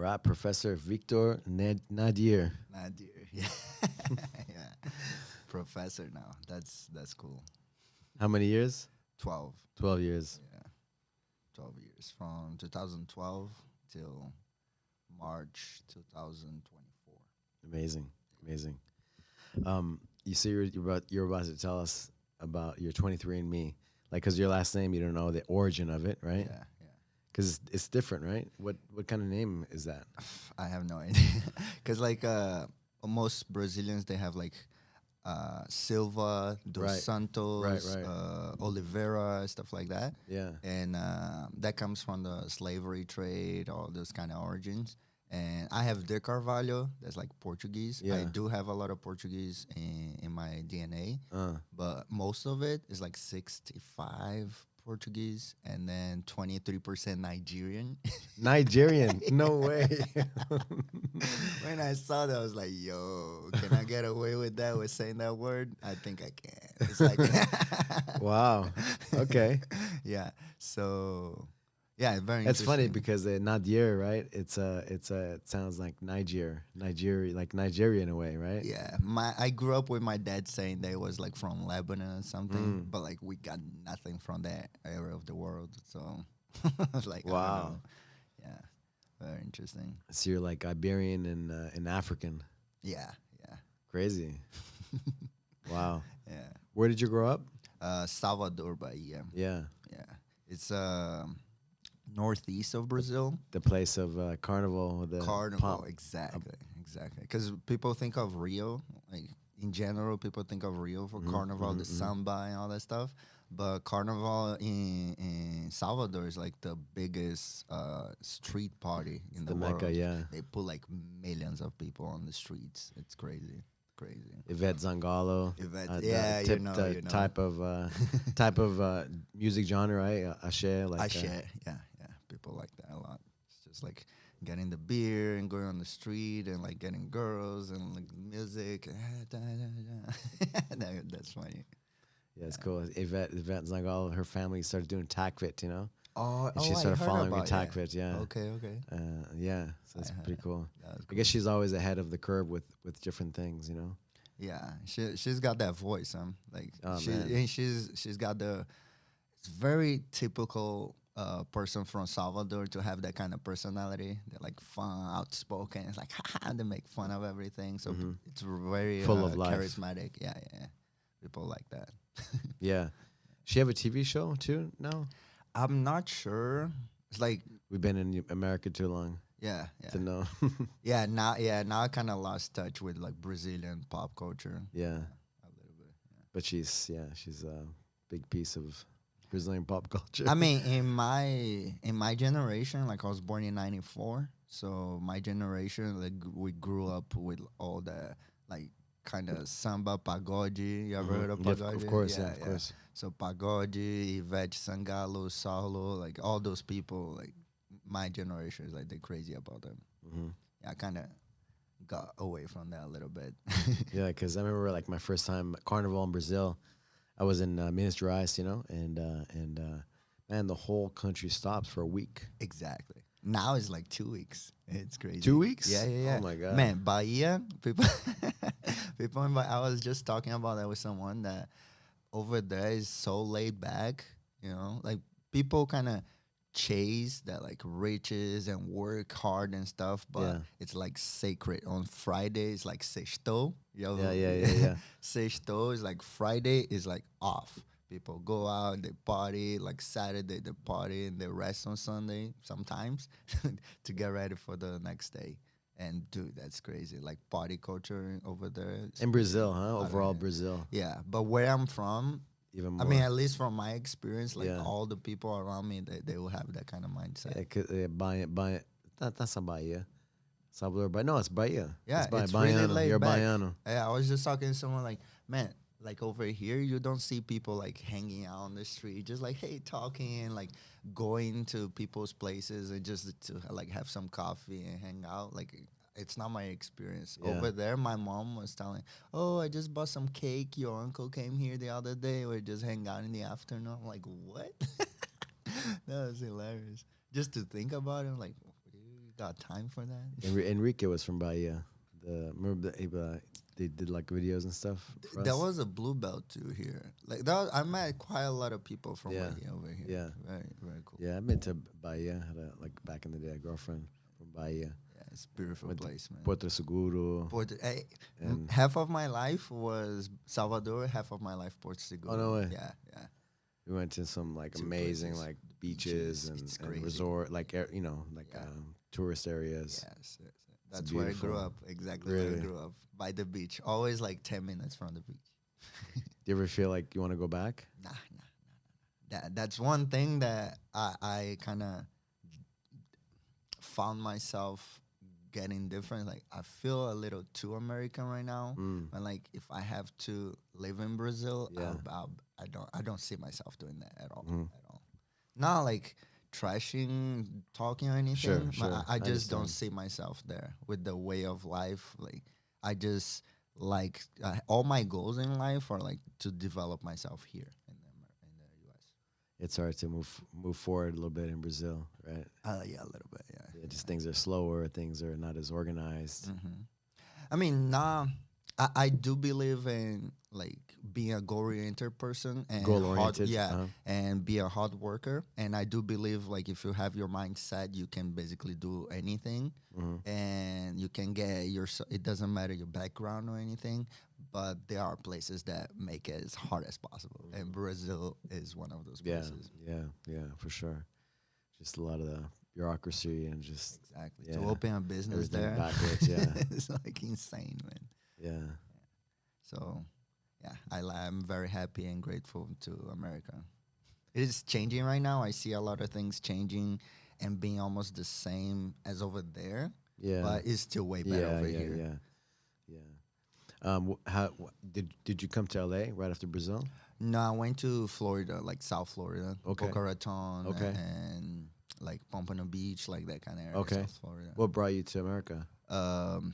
rap professor Victor Nadyer. Nadyer. Yeah. Yeah. Professor now. That's cool. How many years? 12. 12 years. Yeah. 12 years from 2012 till March 2024. Amazing, amazing. You see, you're about to tell us about your 23andMe, like, cause your last name, you don't know the origin of it, right? Yeah, yeah. Cause it's different, right? What kind of name is that? I have no idea. Cause like most Brazilians they have like Silva, Dos Right, Santos, right. Oliveira, stuff like that. Yeah. And that comes from the slavery trade, all those kind of origins. And I have De Carvalho, that's like Portuguese. I Yeah. do have a lot of Portuguese in my DNA, Uh, but most of it is like 65 Portuguese and then 23% Nigerian. Nigerian. No way. When I saw that, I was like, yo, can I get away with that, with saying that word? I think I can. It's like, Wow. Okay. yeah. So, yeah, very That's funny interesting. because Nadyer, right? It sounds like Nigeria, like Nigeria in a way, right? Yeah, I grew up with my dad saying they was like from Lebanon or something, but like we got nothing from that area of the world. So I was like, I don't Wow. know. Yeah, very interesting. So you're like Iberian and African. Yeah, yeah, Crazy. Wow. yeah. Where did you grow up? Salvador, Bahia. Yeah. Yeah, it's northeast of Brazil. The place of carnival, the Carnival, pomp. exactly, exactly. Because people think of Rio, like in general, people think of Rio for Carnival, the samba and all that stuff. But Carnival in Salvador is like the biggest street party in the the world. Mecca, yeah. They put like millions of people on the streets. It's crazy, crazy. Yvette Zangalo. Event, yeah, you know, Type of music genre, right? Ashe, like I share, yeah, yeah. People like that a lot. It's just like getting the beer and going on the street and like getting girls and like music. That's funny. yeah, it's cool. Yvette Zangalo, her family started doing takvit, you know, Oh, and she I started heard following me about takvit. Yeah. Okay, okay. Yeah, so that's I heard pretty cool. That was I guess she's always ahead of the curve with different things, you know. Yeah, she's got that voice, like Oh, she man. and she's got the it's very typical person from Salvador to have that kind of personality. They're like fun, outspoken. It's like they make fun of everything. So it's very Full of life. charismatic. Yeah, yeah, yeah. People like that. Yeah, she have a TV show too. No, I'm not sure. It's like we've been in America too long yeah, to yeah, know. now I kind of lost touch with like Brazilian pop culture. Yeah, A little bit. but she's a big piece of Brazilian pop culture. I mean, in my generation, like I was born in '94, so my generation, like we grew up with all the like kind of samba, pagode. You ever heard of Yeah, pagode? of course, yeah, of course. So pagode, Ivete Sangalo, Saulo, like all those people, like my generation is like they're crazy about them. Yeah, I kind of got away from that a little bit. Yeah, because I remember like my first time at Carnival in Brazil. I was in Minas Gerais, you know, and man, the whole country stops for a week. Exactly. Now it's like 2 weeks. It's crazy. 2 weeks? Yeah, yeah, yeah. Oh my God. Man, Bahia, people, people in Bahia, I was just talking about that with someone that over there is so laid back, you know, like people kind of chase that like riches and work hard and stuff, but Yeah. it's like sacred. On Fridays, like sexto. Yeah. Sexto is like Friday is like off. People go out, they party. Like Saturday, they party and they rest on Sunday sometimes to get ready for the next day. And dude, that's crazy. Like party culture over there. It's In Brazil, huh? I Overall, mean, Brazil, yeah, but where I'm from, even I more. mean, at least from my experience, like Yeah. all the people around me, they will have that kind of mindset. Yeah, Bahia. That's not Bahia. Salvador, but no, it's Bahia. Yeah, Bahia. it's really Baiano. laid You're back. Baiano. Yeah, I was just talking to someone like, man, like over here, you don't see people like hanging out on the street, just like, hey, talking, like going to people's places and just to like have some coffee and hang out. Like, it's not my experience. Yeah. Over there, my mom was telling, oh, I just bought some cake. Your uncle came here the other day. We just hang out in the afternoon. I'm like, what? That was hilarious. Just to think about it, I'm like, dude, got time for that. Enrique was from Bahia. Remember they did like videos and stuff for There us? was a blue belt too here. Like that, I met quite a lot of people from Yeah. Bahia over here. Yeah. Very cool. Yeah, I've been to Bahia. Had like back in the day a girlfriend from Bahia. Yeah, it's a beautiful Went to place, man. Porto Seguro. And Half of my life was Salvador. Half of my life Porto Seguro. Oh, no way. Yeah. we went to some like Two amazing places. like beaches It's and crazy. resort like like Yeah. tourist areas. Yes. That's where I grew beautiful. up. Exactly where Really? I grew up, by the beach. Always like 10 minutes from the beach. Do you ever feel like you want to go back? Nah. That's one thing that I kind of found myself getting different. Like I feel a little too American right now. Mm. And like if I have to live in Brazil, Yeah. I don't see myself doing that at all. Mhm. At all. Not like trashing, talking or anything. Sure, but sure. I just don't understand. see myself there with the way of life. Like I just like all my goals in life are like to develop myself here in the U.S. It's hard to move forward a little bit in Brazil, right? Yeah, a little bit. Yeah. Yeah, just things are slower, things are not as organized. Mm-hmm. I mean, nah, I do believe in like being a goal-oriented person and Goal-oriented, and be a hard worker. And I do believe like if you have your mind set, you can basically do anything, and you can get your. It doesn't matter your background or anything, but there are places that make it as hard as possible, and Brazil is one of those Yeah, places. yeah, for sure. Just a lot of the bureaucracy and just Exactly. yeah, To open a business everything there, backwards, yeah. it's like insane, man. Yeah. So, yeah, I'm very happy and grateful to America. It is changing right now. I see a lot of things changing and being almost the same as over there, Yeah. but it's still way better over here. Yeah. Did you come to LA right after Brazil? No, I went to Florida, like South Florida, Okay. Boca Raton, Okay. and like Pompano Beach, like that kind of area. Okay. South Florida. What brought you to America? Um,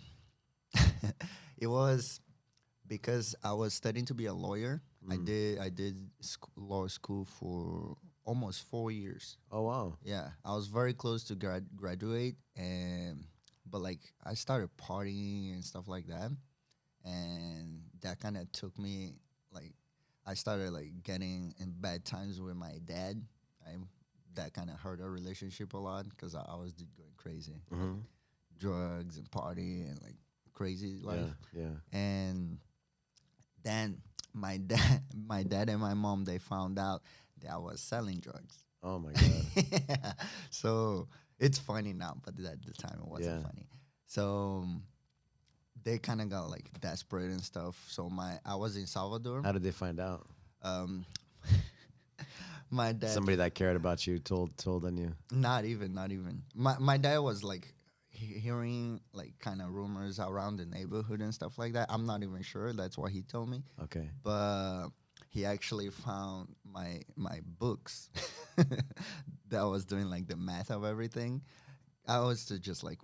it was because I was studying to be a lawyer. I did law school for almost 4 years. Oh wow. Yeah, I was very close to graduate, but like I started partying and stuff like that, and that kind of took me like I started like getting in bad times with my dad. That kind of hurt our relationship a lot because I was going crazy, drugs and party and like crazy life. Yeah. And then my dad and my mom, they found out that I was selling drugs. Oh my god. Yeah. So it's funny now, but at the time it wasn't Yeah. funny. So they kind of got like desperate and stuff. So I was in Salvador. How did they find out? My dad, Somebody that cared about you told on you. not even. My dad was like hearing like kind of rumors around the neighborhood and stuff like that. I'm not even sure. That's what he told me. Okay. But he actually found my books that I was doing like the math of everything. I was to just like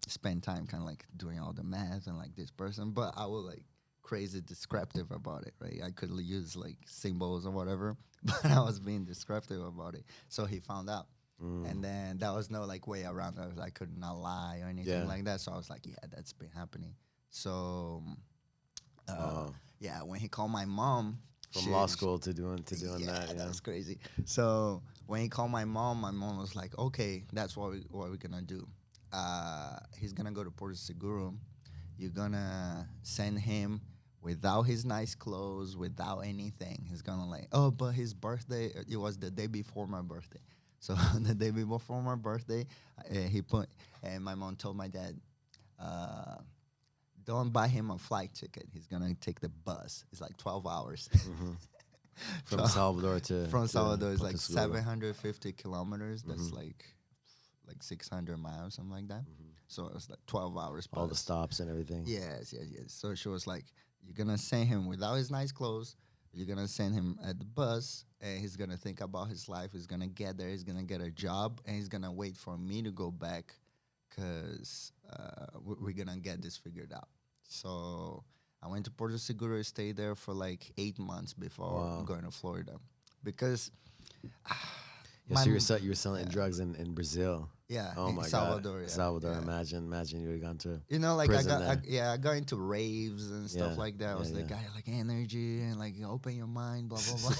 spend time kind of like doing all the math and like this person, but I was like crazy descriptive about it, right? I could use like symbols or whatever, but I was being descriptive about it. So he found out. And then there was no like way around it. I could not lie or anything like that. So I was like, yeah, that's been happening. So yeah, when he called my mom From law school to doing that. Yeah. that's crazy. So when he called my mom was like, okay, that's what we're gonna do. He's gonna go to Puerto Seguro. You're gonna send him without his nice clothes, without anything. He's gonna like, oh, but his birthday, it was the day before my birthday. So the day before my birthday, and my mom told my dad, don't buy him a flight ticket. He's gonna take the bus. It's like 12 hours. From Salvador to Salvador is Porto like Seguro. 750 kilometers. That's like 600 miles, something like that. So it's like 12 hours. All the bus. stops and everything. Yes. So she was like, you're gonna send him without his nice clothes. You're gonna send him at the bus, and he's gonna think about his life. He's gonna get there. He's gonna get a job, and he's gonna wait for me to go back, cause we're gonna get this figured out. So I went to Puerto Seguro, stayed there for like 8 months before going to Florida, because Yeah, so you were selling drugs in Brazil. yeah, Oh in my Salvador, God, yeah, Salvador. yeah. Imagine you would have gone to You know, like prison there. I got into raves and stuff Yeah, like that. I yeah, was the yeah. guy like energy and like open your mind, blah blah blah.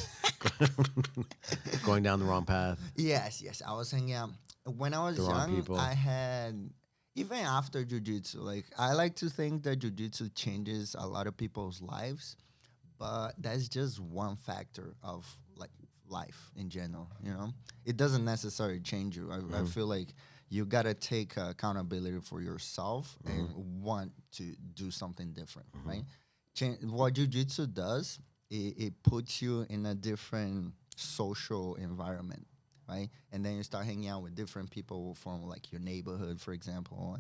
Going down the wrong path, Yes, yes. I was hanging out when I the was wrong young. people. I had even after jujitsu. Like I like to think that jujitsu changes a lot of people's lives, but that's just one factor of like life in general. You know, it doesn't necessarily change you. I Mhm, feel like you gotta take accountability for yourself mhm, and want to do something different, mhm. right? What jujitsu does, it puts you in a different social environment, right? And then you start hanging out with different people from like your neighborhood, for example,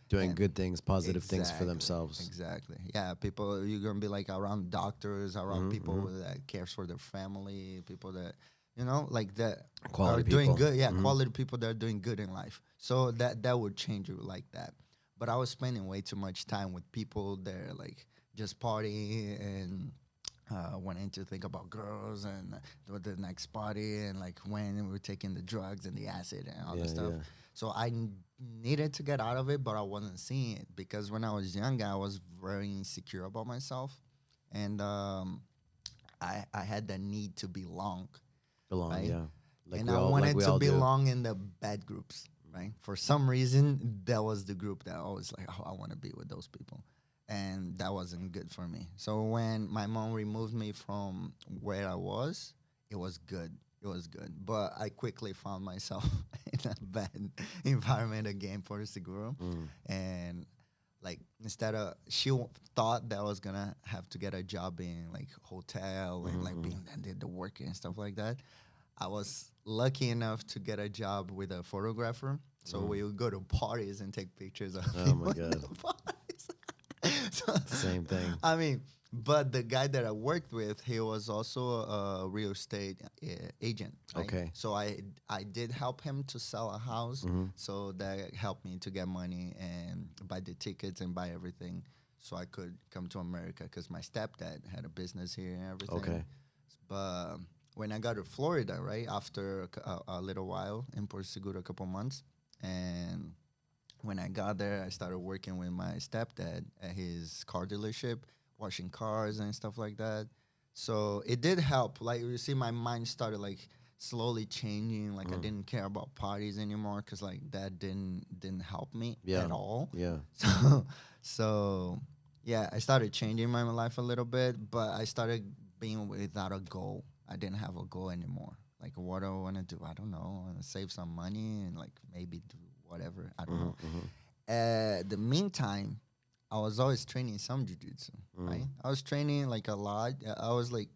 Doing and good things, positive things for exactly, themselves. exactly. Yeah, people you're gonna be like around doctors, around Hmm, people hmm. that cares for their family, people that you know like that are Quality doing people. good. Yeah, Hmm. quality people that are doing good in life. So that would change you like that. But I was spending way too much time with people that are like just partying and wanting to think about girls and the next party and like when we are taking the drugs and the acid and all Yeah, the stuff. yeah. So needed to get out of it, but I wasn't seeing it because when I was young, I was very insecure about myself, and I had the need to belong, Belong. right? Yeah, And I like wanted we to all do. belong in the bad groups, right? For some reason, that was the group that I was like, oh, I want to be with those people. And that wasn't good for me. So when my mom removed me from where I was, it was good. It was good. But I quickly found myself in a bad environment again for Seguro. Mm. And like instead of thought that I was gonna have to get a job in like hotel and like Mm-hmm. being and did the work and stuff like that. I was lucky enough to get a job with a photographer. So Mm. we would go to parties and take pictures of Oh my people in God, the parties. So, same thing. I mean, but the guy that I worked with, he was also a real estate agent, right? Okay. So I did help him to sell a house. Mm-hmm. So that helped me to get money and buy the tickets and buy everything, so I could come to America because my stepdad had a business here and everything. Okay. But when I got to Florida, right after a little while in Puerto Seguro, a couple months, and when I got there, I started working with my stepdad at his car dealership, washing cars and stuff like that. So it did help. Like you see, my mind started like slowly changing. Like I Mm. didn't care about parties anymore because like that didn't help me Yeah. at all. Yeah. So so yeah, I started changing my life a little bit, but I started being without a goal. I didn't have a goal anymore. Like what do I want to do? I don't know. I want to save some money and like maybe do whatever. I don't know. Mm-hmm. Mm-hmm. The meantime, I was always training some jujitsu, right? Mm. I was training like a lot. I was like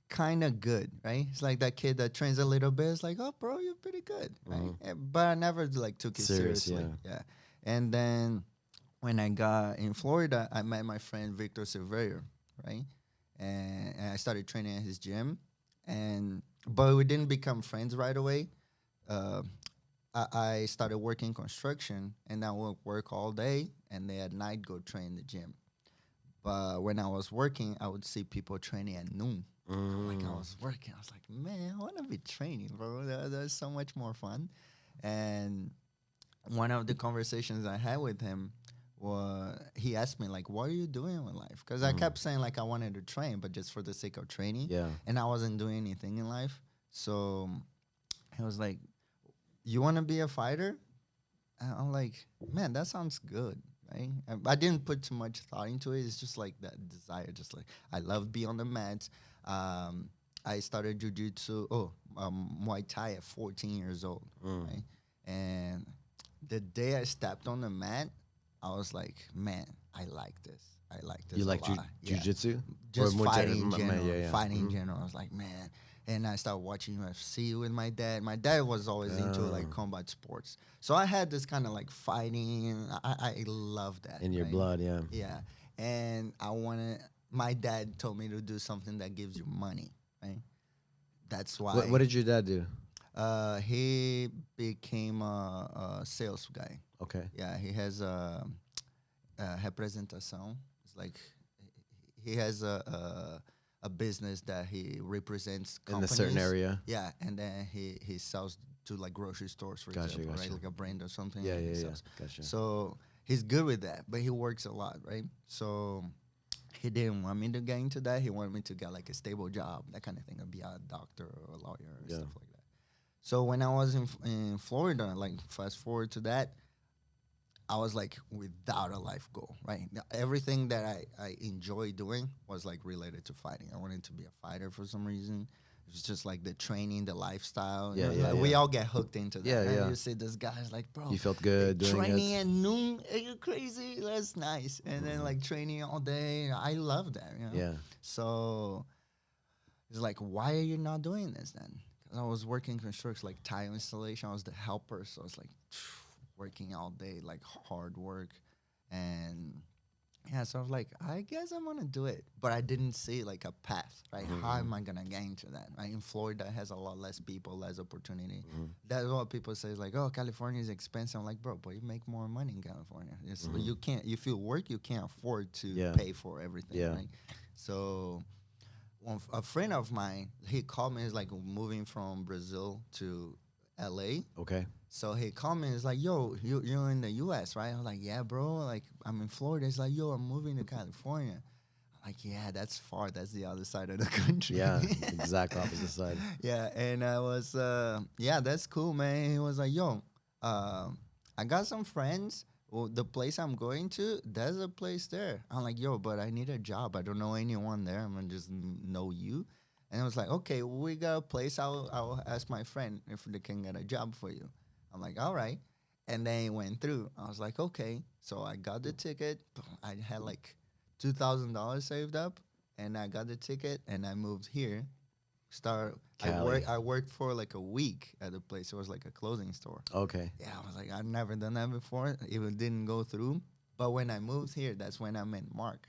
kind of good, right? It's like that kid that trains a little bit. It's like, oh, bro, you're pretty good, right? Mm-hmm. But I never like took it Serious. seriously. Yeah. Yeah. And then when I got in Florida, I met my friend Victor Silverio, right? And I started training at his gym, and but we didn't become friends right away. Uh, I started working construction, and I would work all day, and then at night go train the gym. But when I was working, I would see people training at noon. Like I Mm. was working, I was like, man, I want to be training, bro. That's so much more fun. And one of the conversations I had with him was he asked me like, "What are you doing with life?" Because I Mm. kept saying like I wanted to train, but just for the sake of training, Yeah. and I wasn't doing anything in life. So he was like, "You want to be a fighter?" And I'm like, "Man, that sounds good." Right? I didn't put too much thought into it. It's just like that desire. Just like I love being on the mats. Um, I started jujitsu, Muay Thai at 14 years old, Mm. right? And the day I stepped on the mat, I was like, man, I like this. I like You this a like lot. Yeah. jujitsu or Just Muay Thai? fighting in general. Yeah. Yeah. Fighting in Mhm. general. I was like, man. And I started watching UFC with my dad. My dad was always into like Ah. combat sports. So I had this kind of like fighting. I love that. In your Right? blood. Yeah. Yeah. And my dad told me to do something that gives you money, right? That's What why did your dad do? he became a sales guy. Okay. Yeah, he has a representação. It's like he has a a business that he represents In a companies. certain area. Yeah, and then he sells to like grocery stores, for Gotcha, example, right? gotcha. Like a brand or something. Yeah, and he yeah, yeah. sells. Gotcha. So he's good with that, but he works a lot, right? So he didn't want me to get into that. He wanted me to get like a stable job, that kind of thing, or be a doctor or a lawyer or Yeah. stuff like that. So when I was in Florida, like fast forward to that, I was like without a life goal, right? Everything that I enjoy doing was like related to fighting. I wanted to be a fighter for some reason. It was just like the training, the lifestyle. Yeah, like we all get hooked into that. Yeah, right? yeah. You see this guy's like, bro, You felt good doing training it. at noon. Are you crazy? That's nice. And then like training all day. I love that. Yeah. So it's like, why are you not doing this then? 'Cause I was working construction, like tile installation. I was the helper, so it's like working all day, like hard work, and yeah. So I was like, I guess I'm gonna do it, but I didn't see like a path, right? How am I gonna get into that? Right? In Florida, it has a lot less people, less opportunity. That's what people say is like, oh, California is expensive. I'm like, bro, but you make more money in California. You can't. If you work, you can't afford to pay for everything, Yeah. right? So a friend of mine, he called me. He's like moving from Brazil to LA. Okay. So he called me. He's like, "Yo, you're in the U.S., right?" I was like, "Yeah, bro. Like, I'm in Florida." He's like, "Yo, I'm moving to California." I'm like, "Yeah, that's far. That's the other side of the country." Yeah. Exact opposite side. Yeah, and I was, yeah, that's cool, man. He was like, "Yo, I got some friends. Well, the place I'm going to, there's a place there." I'm like, "Yo, but I need a job. I don't know anyone there. I'm gonna just know you." And I was like, "Okay, we got a place. I'll ask my friend if they can get a job for you." I'm like, "All right." And then it went through. I was like, "Okay." So I got the ticket. I had like $2,000 saved up, and I got the ticket, and I moved here. Cali. I worked for like a week at the place. It was like a clothing store. Okay. Yeah, I was like, I've never done that before. It didn't go through. But when I moved here, that's when I met Mark.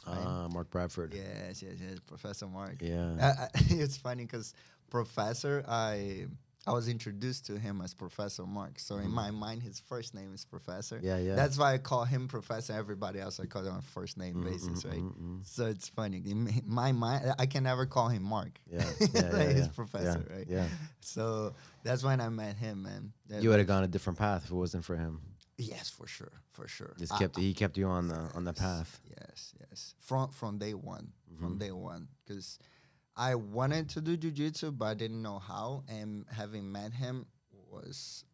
Mark Bradford. Yes, Professor Mark. Yeah. It's funny because Professor, I was introduced to him as Professor Mark. So in my mind, his first name is Professor. Yeah, yeah. That's why I call him Professor. Everybody else, I call them on first name basis, right? So it's funny. In my mind, I can never call him Mark. Yeah. Like he's yeah. Professor, right? Yeah. So that's when I met him, man. You would have gone a different path if it wasn't for him. Yes, for sure. He kept you on the path. Yes. From day one, because I wanted to do jiu-jitsu, but I didn't know how. And having met him was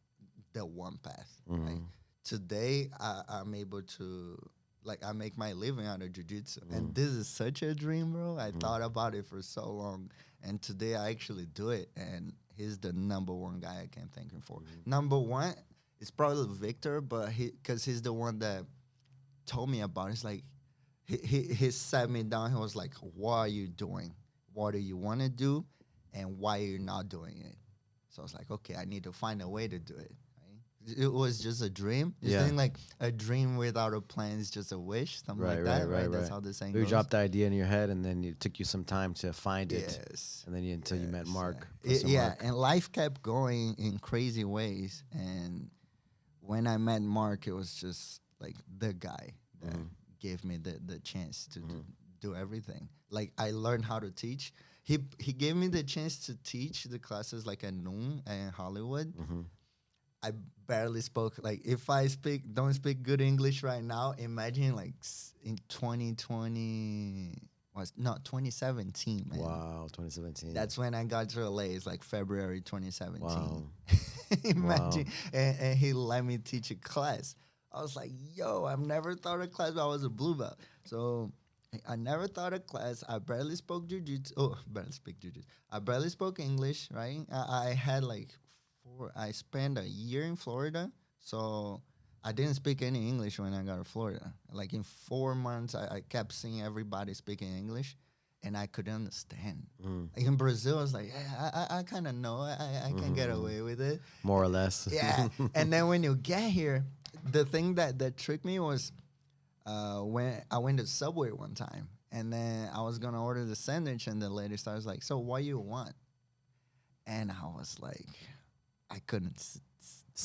the one path. Right? Today, I'm able to, like, I make my living out of jiu-jitsu. And this is such a dream, bro. I thought about it for so long. And today, I actually do it. And he's the number one guy I can thank him for. Number one, it's probably Victor, but because he's the one that told me about it. It's like, he sat me down. He was like, what are you doing? What do you want to do? And why are you not doing it? So I was like, okay, I need to find a way to do it. Right? It was just a dream. You think like a dream without a plan is just a wish, something like that, right? That's how the saying goes. You dropped the idea in your head, and then it took you some time to find it. Yes. And then until you met Mark. Mark. And life kept going in crazy ways. And when I met Mark, it was just like the guy that gave me the chance to do everything. Like I learned how to teach. He gave me the chance to teach the classes like at noon in Hollywood. I barely spoke. Like if I don't speak good English right now, imagine like in 2017, man. Wow, 2017. That's when I got to LA. It's like February 2017. Wow. Imagine. And he let me teach a class. I was like, yo, I've never thought of class, but I was a blue belt. So I never thought of class. I barely spoke jiu-jitsu. Oh, barely speak jiu-jitsu. I barely spoke English, right? I had like I spent a year in Florida. So I didn't speak any English when I got to Florida. Like in 4 months, I kept seeing everybody speaking English. And I couldn't understand. Like in Brazil, I was like, yeah, I kind of know. I can get away with it. More or less. Yeah. And then when you get here, the thing that tricked me was when I went to Subway one time. And then I was going to order the sandwich. And the lady started like, so what you want? And I was like, I couldn't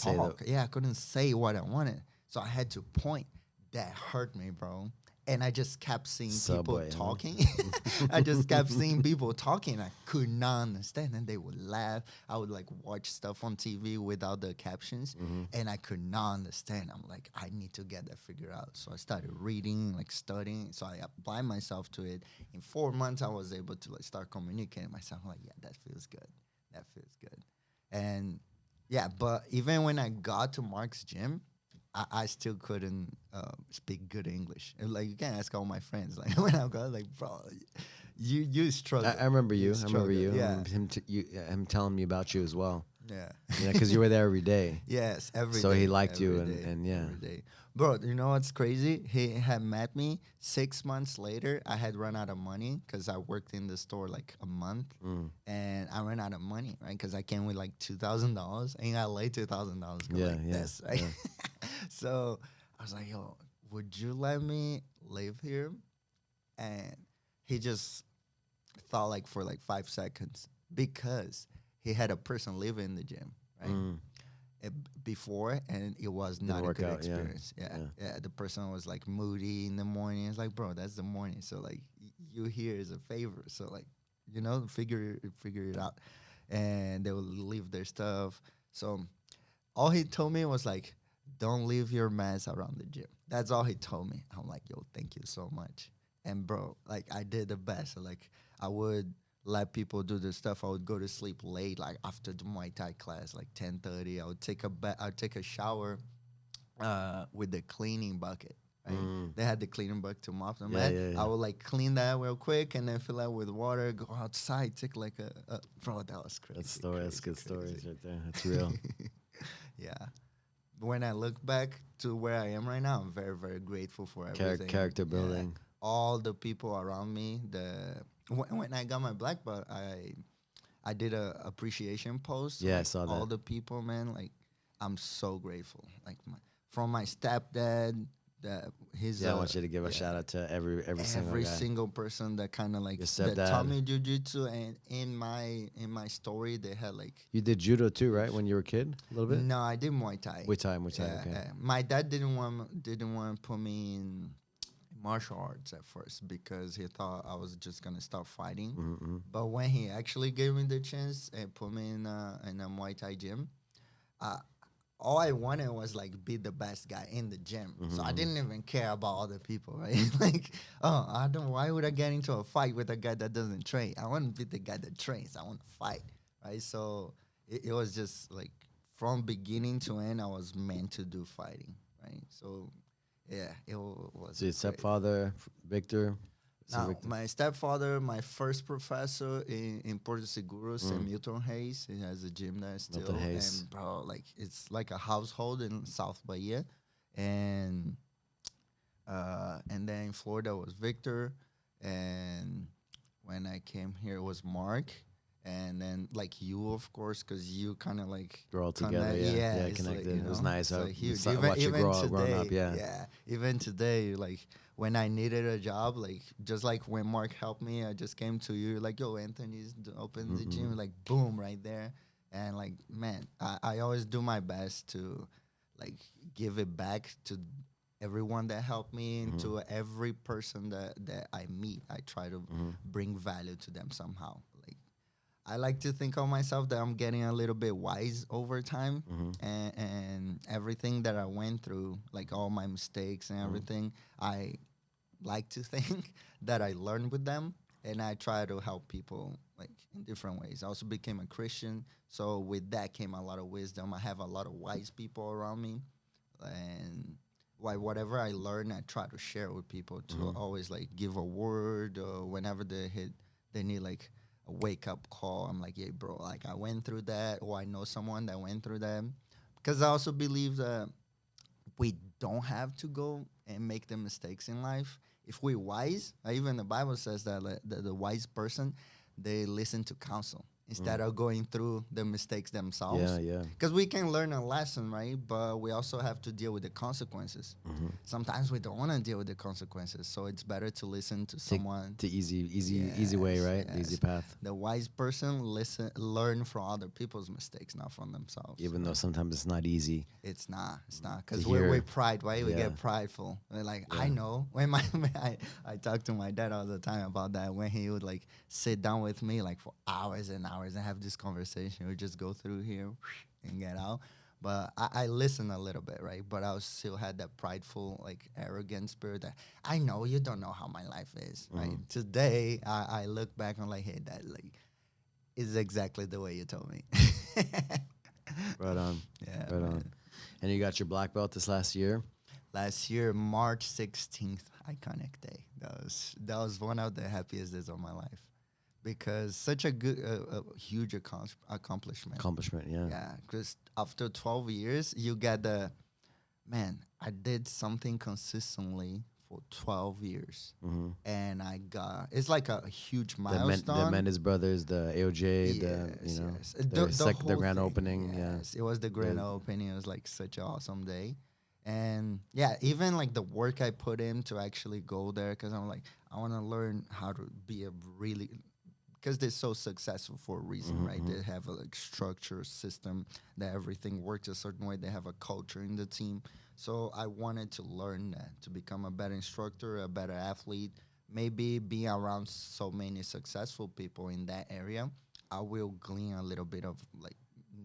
talk. Yeah, I couldn't say what I wanted. So I had to point. That hurt me, bro. and I just kept seeing Subway, huh? people talking. I just kept seeing people talking. I could not understand, and they would laugh. I would like watch stuff on TV without the captions, and I could not understand. I'm like, I need to get that figured out. So I started reading, like studying. So I applied myself to it. In 4 months, I was able to like start communicating myself. I'm like, yeah, that feels good. That feels good. And yeah, but even when I got to Mark's gym, I still couldn't speak good English. And, like, you can ask all my friends. Like when I got like, bro, you struggle. I remember you. I remember struggle. you. I Yeah, remember him telling me about you as well. yeah. Yeah, because you were there every day. Yes, every day. So he liked you, every day, and yeah. every day. Bro, you know what's crazy? He had met me 6 months later. I had run out of money because I worked in the store like a month, and I ran out of money, right? Because I came with like $2,000, and I laid $2,000 Yeah, like yeah, this, right? yeah. So I was like, yo, would you let me live here? And he just thought like for like 5 seconds because he had a person living in the gym, right? It, before, and it was not a work good out, yeah. experience. Yeah. The person was like moody in the morning. It's like, bro, that's the morning. So like, you here is a favor. So like, you know, figure it out. And they will leave their stuff. So all he told me was like, don't leave your mess around the gym. That's all he told me. I'm like, yo, thank you so much. And bro, like I did the best. So, like I would let people do the stuff. I would go to sleep late, like after the Muay Thai class, like 10:30. I would take I'd take a shower with the cleaning bucket. Right? They had the cleaning bucket to mop the mat. Yeah. I would like clean that real quick and then fill it with water. Go outside, take like a bro. That was crazy. That's good stories right there. That's real. Yeah. When I look back to where I am right now, I'm very, very grateful for everything. Character building. Yeah. All the people around me. When I got my black belt, I did a appreciation post. Yeah, I like, saw that. all the people, man. Like, I'm so grateful. Like, from my stepdad, I want you to give a shout out to every single guy. single person that kind of like Your that stepdad. taught me jujitsu. And in my story, they had like. You did judo too, right? When you were a kid, a little bit. No, I did Muay Thai. Muay Thai. Yeah, Okay. my dad didn't want to put me in martial arts at first because he thought I was just gonna start fighting. But when he actually gave me the chance and put me in a Muay Thai gym, all I wanted was like be the best guy in the gym. So I didn't even care about other people, right? Like, why would I get into a fight with a guy that doesn't train? I want to be the guy that trains. I want to fight, right? So it was just like from beginning to end, I was meant to do fighting, right? So yeah, it was. So your stepfather, Victor. Now, my stepfather, my first professor in Porto Seguro, St. Milton Hayes. He has a gym there still. Milton Hayes. And bro, like it's like a household in South Bahia. And then in Florida was Victor. And when I came here it was Mark. And then like you, of course, because you kind of like we're all together, yeah, connected. Like, it was nice. Like huge. Watch you grow today, growing up, yeah. Even today, like when I needed a job, like just like when Mark helped me, I just came to you, like, yo, Anthony's open the gym, like boom, right there. And like, man, I always do my best to like give it back to everyone that helped me and to every person that I meet. I try to bring value to them somehow. I like to think of myself that I'm getting a little bit wise over time, and everything that I went through, like all my mistakes and everything, I like to think that I learned with them, and I try to help people like in different ways. I also became a Christian, so with that came a lot of wisdom. I have a lot of wise people around me, and whatever I learn, I try to share with people to always like give a word or whenever they need like a wake-up call. I'm like, yeah, bro, like I went through that, or I know someone that went through that. Because I also believe that we don't have to go and make the mistakes in life. If we're wise, even the Bible says that the wise person, they listen to counsel. instead of going through the mistakes themselves. Yeah, yeah. Because we can learn a lesson, right? But we also have to deal with the consequences. Sometimes we don't want to deal with the consequences, so it's better to listen to someone. The easy way, right? The easy path. The wise person learn from other people's mistakes, not from themselves. Even though sometimes it's not easy. It's not. Because To we're hear. pride, right? We Yeah. get prideful. We're like, I know. When I talk to my dad all the time about that. When he would like sit down with me like for hours and hours and have this conversation, we just go through here and get out. But I listen a little bit, right? But I still had that prideful, like arrogant spirit that I know you don't know how my life is, right? Today I look back and like, hey, that like is exactly the way you told me. Right on. Yeah, Right man. on. And you got your black belt this last year? Last year, March 16th, iconic day. That was one of the happiest days of my life because such a good, huge accomplishment. Yeah. Yeah, because after 12 years, you get the, man, I did something consistently for 12 years. And I got, it's like a huge milestone. The Mendes brothers, the AOJ, the grand opening. Yes, it was the grand opening. It was like such an awesome day. And yeah, even like the work I put in to actually go there, because I'm like, I want to learn how to be a really, because they're so successful for a reason, right? They have a like structure system that everything works a certain way. They have a culture in the team. So I wanted to learn that, to become a better instructor, a better athlete, maybe being around so many successful people in that area. I will glean a little bit of like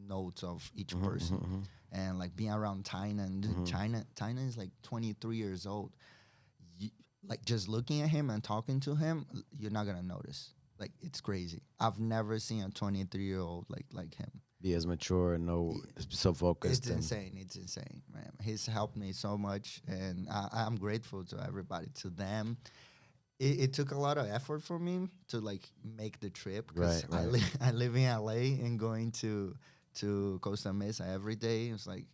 notes of each person. And like being around China, and China is like 23 years old. Like just looking at him and talking to him, you're not gonna notice. Like it's crazy. I've never seen a 23-year-old like him. Be as mature and so focused. It's insane. It's insane, man. He's helped me so much, and I'm grateful to everybody, to them. It took a lot of effort for me to like make the trip because Right. I live in LA and going to Costa Mesa every day. It's like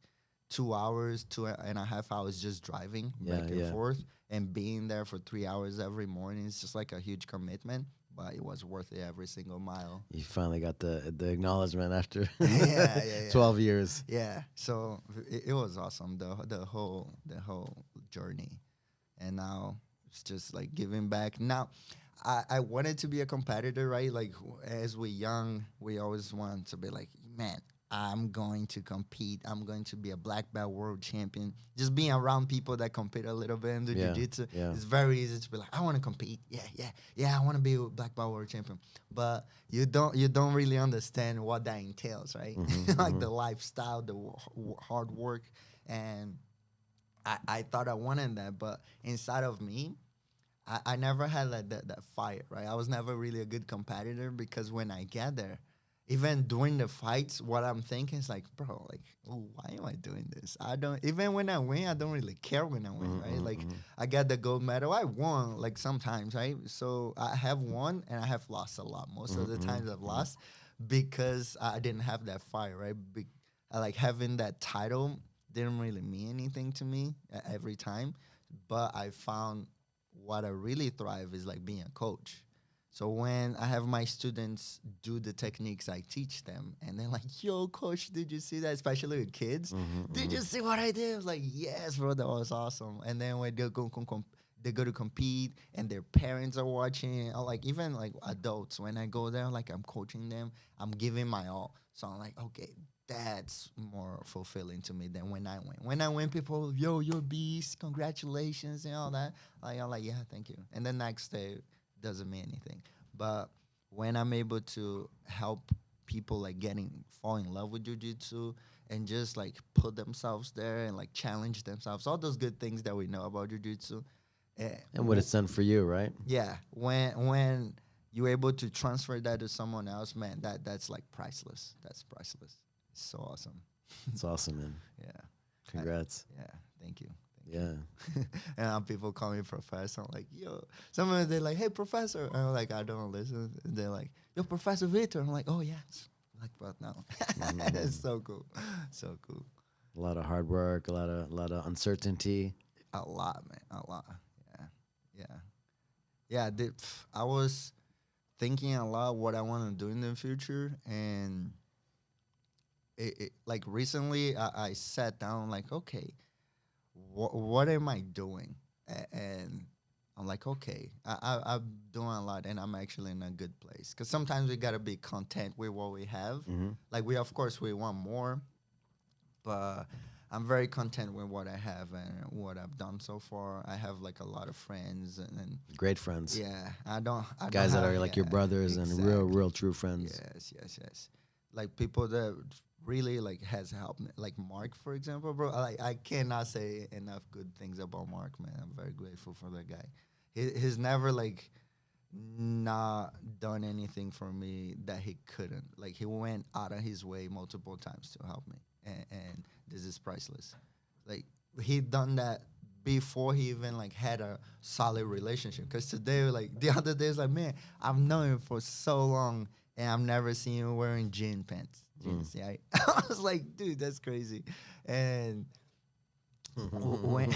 2 hours, 2.5 hours just driving back and forth, and being there for 3 hours every morning. It's just like a huge commitment, but it was worth it every single mile. You finally got the acknowledgement after Yeah. 12 years. Yeah, so it was awesome, the whole journey, and now it's just like giving back. Now, I wanted to be a competitor, right? Like as we're young, we always want to be like, man, I'm going to compete. I'm going to be a black belt world champion. Just being around people that compete a little bit in the jiu-jitsu, it's very easy to be like, I want to compete. Yeah, I want to be a black belt world champion. But you don't really understand what that entails, right? Like the lifestyle, the hard work. And I thought I wanted that, but inside of me, I never had like that fire, right? I was never really a good competitor because when I get there, even during the fights, what I'm thinking is like, bro, like, oh, why am I doing this? Even when I win, I don't really care when I win, right? Like, I got the gold medal. I won, like, sometimes, right? So I have won and I have lost a lot. Most of the times I've lost because I didn't have that fire, right? Like, having that title didn't really mean anything to me every time. But I found what I really thrive is, like, being a coach. So when I have my students do the techniques I teach them, and they're like, yo, coach, did you see that? Especially with kids. Did you see what I did? I was like, yes, bro, that was awesome. And then when they go to compete and their parents are watching, or like even like adults, when I go there, like I'm coaching them, I'm giving my all. So I'm like, okay, that's more fulfilling to me than when I win. When I win, people, yo, you're a beast, congratulations, and all that. Like, I'm like, yeah, thank you. And the next day, doesn't mean anything. But when I'm able to help people like fall in love with jiu-jitsu and just like put themselves there and like challenge themselves, all those good things that we know about jiu-jitsu. And what it's done for you, right? Yeah. When you're able to transfer that to someone else, man, that's like priceless. That's priceless. It's so awesome. It's awesome, man. Yeah. Congrats. Thank you. Yeah. And people call me professor. I'm like, yo. Some of them, they're like, hey, professor. And I'm like, I don't listen. And they're like, yo, Professor Vitor. I'm like, oh, yeah. Like, what now? That's so cool. So cool. A lot of hard work, a lot of uncertainty. A lot, man. A lot. Yeah. I was thinking a lot what I want to do in the future, and like recently I sat down like, okay, what am I doing? And I'm like, okay, I'm doing a lot, and I'm actually in a good place. Because sometimes we gotta be content with what we have. Mm-hmm. Like we, of course, we want more, but I'm very content with what I have and what I've done so far. I have like a lot of friends, and Great friends. yeah, I don't Guys that have, are like your yeah, brothers and exactly. real true friends. Yes. Like people that really like has helped me. Like Mark, for example, bro. I cannot say enough good things about Mark, man. I'm very grateful for that guy. He's never like not done anything for me that he couldn't. Like he went out of his way multiple times to help me, and this is priceless. Like he done that before he even like had a solid relationship. Cause today, like the other day, it's like, man, I've known him for so long, and I've never seen him wearing jean pants. Jeans, yeah. I was like, dude, that's crazy. And when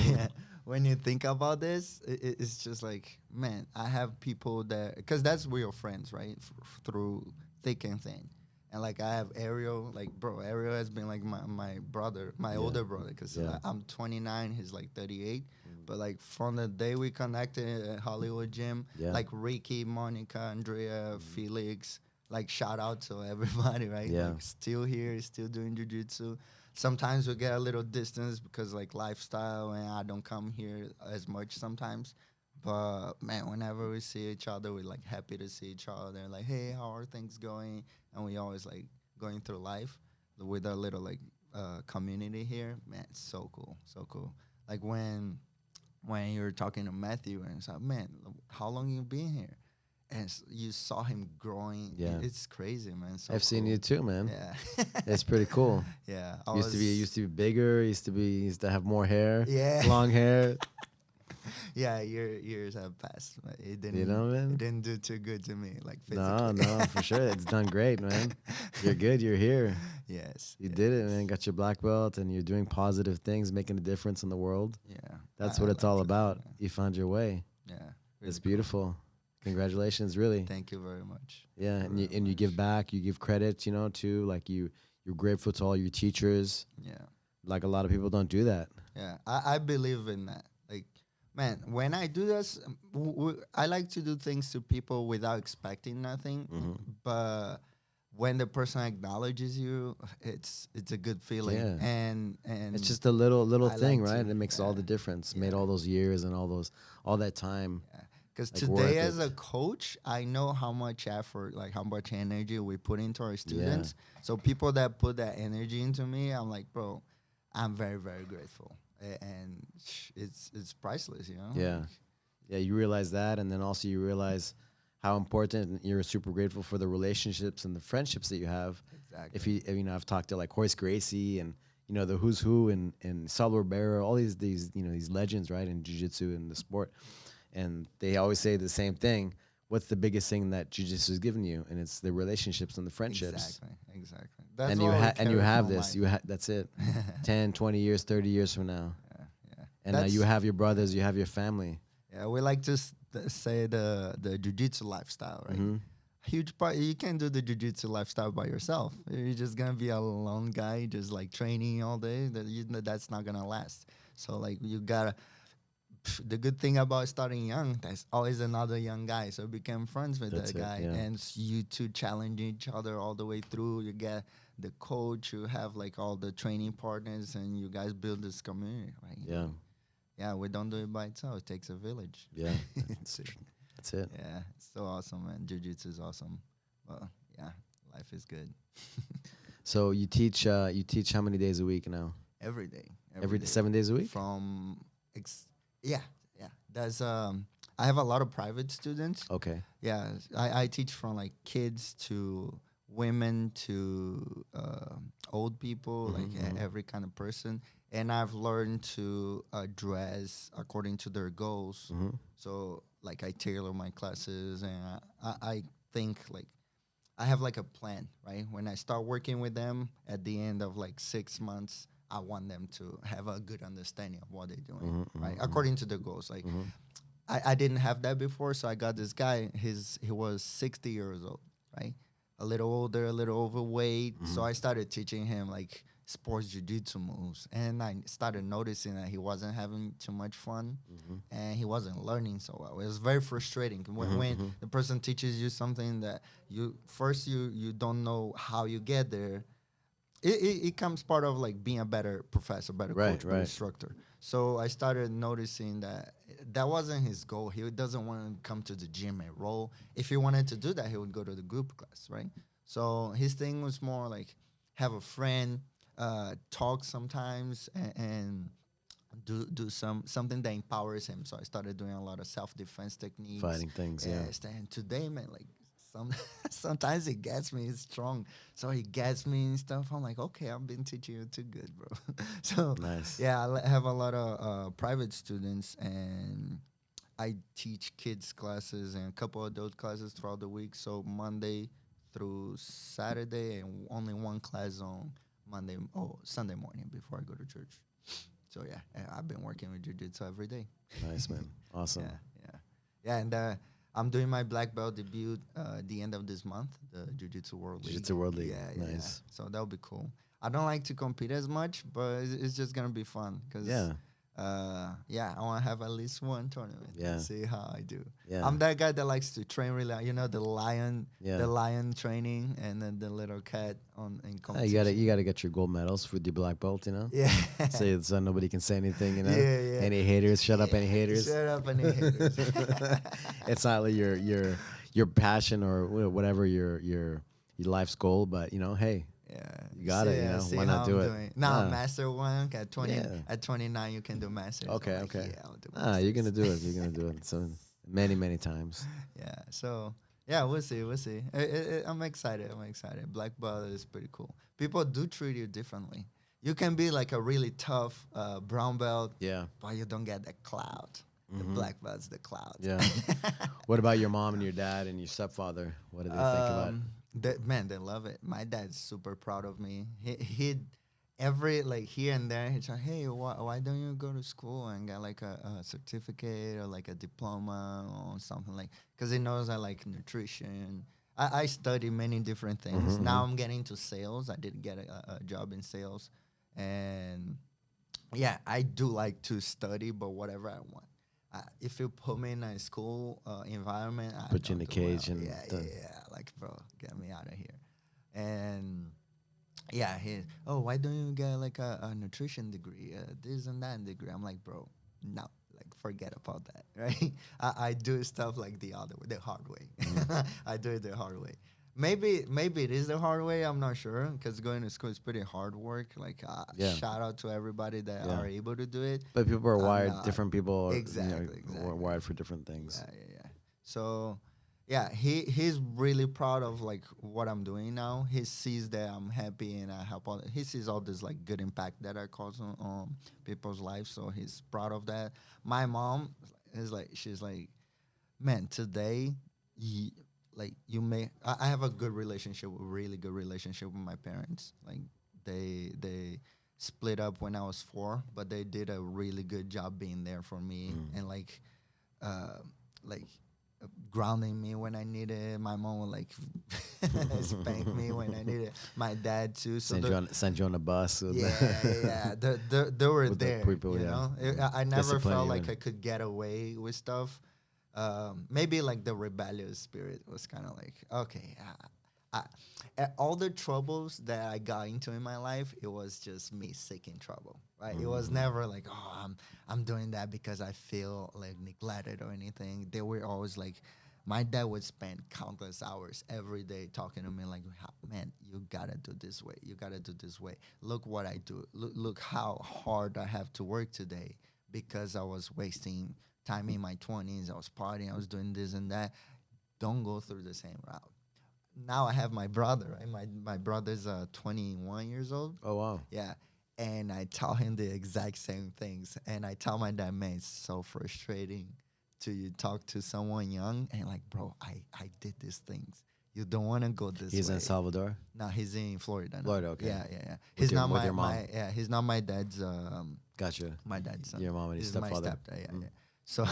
when you think about this, it's just like, man, I have people that, because that's real friends, right? Through thick and thin. And like I have Ariel, like bro, Ariel has been like my brother, my older brother, because I'm 29, he's like 38. But like from the day we connected at Hollywood Gym, like Ricky, Monica, Andrea, Felix, like shout out to everybody, right? Yeah. Like still here, still doing jiu-jitsu. Sometimes we get a little distance because like lifestyle, and I don't come here as much sometimes. But man, whenever we see each other, we're like happy to see each other. Like, hey, how are things going? And we always like going through life with our little like community here. Man, it's so cool, so cool. Like when you're talking to Matthew and it's like, man, how long you been here? And you saw him growing. Yeah. It's crazy, man. So I've seen you too, man. Yeah. It's pretty cool. Yeah. Used to be bigger. Used to have more hair. Yeah. Long hair. Yeah, years have passed. But it didn't. You know, man. It didn't do too good to me, like physically. No, for sure. It's done great, man. You're good. You're here. Yes. You did it, man. Got your black belt, and you're doing positive things, making a difference in the world. Yeah. That's what it's all like about. that, You found your way. yeah. It's Really beautiful. Congratulations, really. Thank you very much. Yeah, Thank you and very you give much. back. You give credit, you know, too. Like you're grateful to all your teachers. Yeah. Like a lot of people don't do that. Yeah. I believe in that. Like, man, when I do this, I like to do things to people without expecting nothing. But when the person acknowledges you, it's a good feeling. Yeah. And It's just a little I thing, like right? to, It makes all the difference. Made yeah. all those years and all that time. Because like, worth today, as it. a coach, I know how much effort, like how much energy we put into our students. So people that put that energy into me, I'm like, bro, I'm very, very grateful, and it's priceless, you know. Yeah. Yeah, you realize that, and then also you realize how important, and you're super grateful for the relationships and the friendships that you have. Exactly. If you know, I've talked to like Horace Gracie and you know the who's who and Salvador, all these you know these legends, right, in jiu-jitsu and the sport, and they always say the same thing. What's the biggest thing that jiu-jitsu has given you? And it's the relationships and the friendships. Exactly. That's And you have this. That's it. 10, 20 years, 30 years from now. Yeah. And now you have your brothers, you have your family. Yeah, we like to say the jiu-jitsu lifestyle, right? Huge part. You can't do the jiu-jitsu lifestyle by yourself. You're just gonna be a lone guy, just like training all day. That's not gonna last. So like you gotta. The good thing about starting young, there's always another young guy. So become friends with that guy, and you two challenge each other all the way through. You get the coach, you have like all the training partners, and you guys build this community, right? Yeah. Yeah, we don't do it by itself. It takes a village. Yeah. That's it. Yeah, it's so awesome, man. Jiu-jitsu is awesome. Well, yeah, life is good. So you teach how many days a week now? Every day. Every 7 days a week? Yeah. There's I have a lot of private students. Okay. Yeah, I teach from like kids to women to old people, like every kind of person. And I've learned to dress according to their goals. So like I tailor my classes, and I think like I have like a plan, right? When I start working with them at the end of like 6 months, I want them to have a good understanding of what they're doing, right? According to their goals. Like I didn't have that before, so I got this guy. He was 60 years old, right? A little older, a little overweight. So I started teaching him like sports jiu-jitsu moves, and I started noticing that he wasn't having too much fun, and he wasn't learning so well. It was very frustrating when the person teaches you something that you don't know how you get there. It comes part of like being a better professor, better coach, better instructor. So I started noticing that that wasn't his goal. He doesn't want to come to the gym and roll. If he wanted to do that, he would go to the group class, right? So his thing was more like have a friend, talk sometimes, and do something that empowers him. So I started doing a lot of self defense techniques, Fighting things, yeah. And today, man, like some sometimes he gets me strong, so he gets me and stuff. I'm like, okay, I've been teaching you too good, bro. So Nice. yeah, have a lot of private students, and I teach kids classes and a couple of adult classes throughout the week. So Monday through Saturday, and only one class on Sunday morning before I go to church. So yeah, I've been working with jiu-jitsu every day. Nice, man. Awesome. Yeah, and I'm doing my black belt debut the end of this month, the Jiu-Jitsu World League. Jiu-Jitsu World League. Yeah. Nice. So that'll be cool. I don't like to compete as much, but it's just gonna be fun because I want to have at least one tournament. Yeah. And see how I do. Yeah. I'm that guy that likes to train really. You know, the lion training, and then the little cat in competition. You gotta get your gold medals with your black belt, you know. Yeah. So nobody can say anything, you know. Yeah. Any haters, shut up, any haters. Shut up, any haters. It's not like your passion or whatever your life's goal, but you know, hey. Yeah, you got it. You know, why not do it? Now, Master 1 at 20, at 29, you can do Master. Okay. Yeah, I'll do Masters. You're gonna do it. You're gonna do it. So many times. Yeah. So yeah, we'll see. I'm excited. Black belt is pretty cool. People do treat you differently. You can be like a really tough brown belt. Yeah. But you don't get that clout. The black belt's the clout. Yeah. What about your mom and your dad and your stepfather? What do they think about it? They love it. My dad's super proud of me. He every like here and there, he's like, hey, why don't you go to school and get like a certificate or like a diploma or something like? Because he knows I like nutrition. I study many different things. Now I'm getting into sales. I did get a job in sales, and yeah, I do like to study, but whatever I want. If you put me in a school environment, I put you in a cage well. and Like, bro, get me out of here. And yeah, why don't you get like a nutrition degree, this and that degree? I'm like, bro, no, like forget about that, right? I do stuff like the other way, the hard way. I do it the hard way. Maybe it is the hard way. I'm not sure, because going to school is pretty hard work. Like, shout out to everybody that are able to do it. But people are wired. Different people are exactly. wired for different things. Yeah. So, yeah, he's really proud of like what I'm doing now. He sees that I'm happy and I help out. He sees all this like good impact that I cause on people's lives. So he's proud of that. My mom she's like, man, today. I have a really good relationship with my parents. Like they split up when I was 4, but they did a really good job being there for me and like grounding me when I needed. My mom would like spank me when I needed. My dad too. So send you on a bus. Yeah. They were there. People, you know, I never felt like I could get away with stuff. Maybe like the rebellious spirit was kind of like, okay, all the troubles that I got into in my life, it was just me seeking trouble, right? It was never like, oh, I'm doing that because I feel like neglected or anything. They were always like, my dad would spend countless hours every day talking to me like, man, you gotta do this way. You gotta do this way. Look what I do. Look how hard I have to work today because I was wasting time in my 20s. I was partying. I was doing this and that. Don't go through the same route. Now I have my brother, right? My brother's 21 years old. Oh, wow. Yeah. And I tell him the exact same things. And I tell my dad, man, it's so frustrating to talk to someone young and like, bro, I did these things. You don't want to go this way. He's in Salvador? No, he's in Florida now. Florida, okay. Yeah. He's not my mom. He's not my dad's Gotcha. my dad's son. Your mom and your stepfather. My stepdad, yeah. So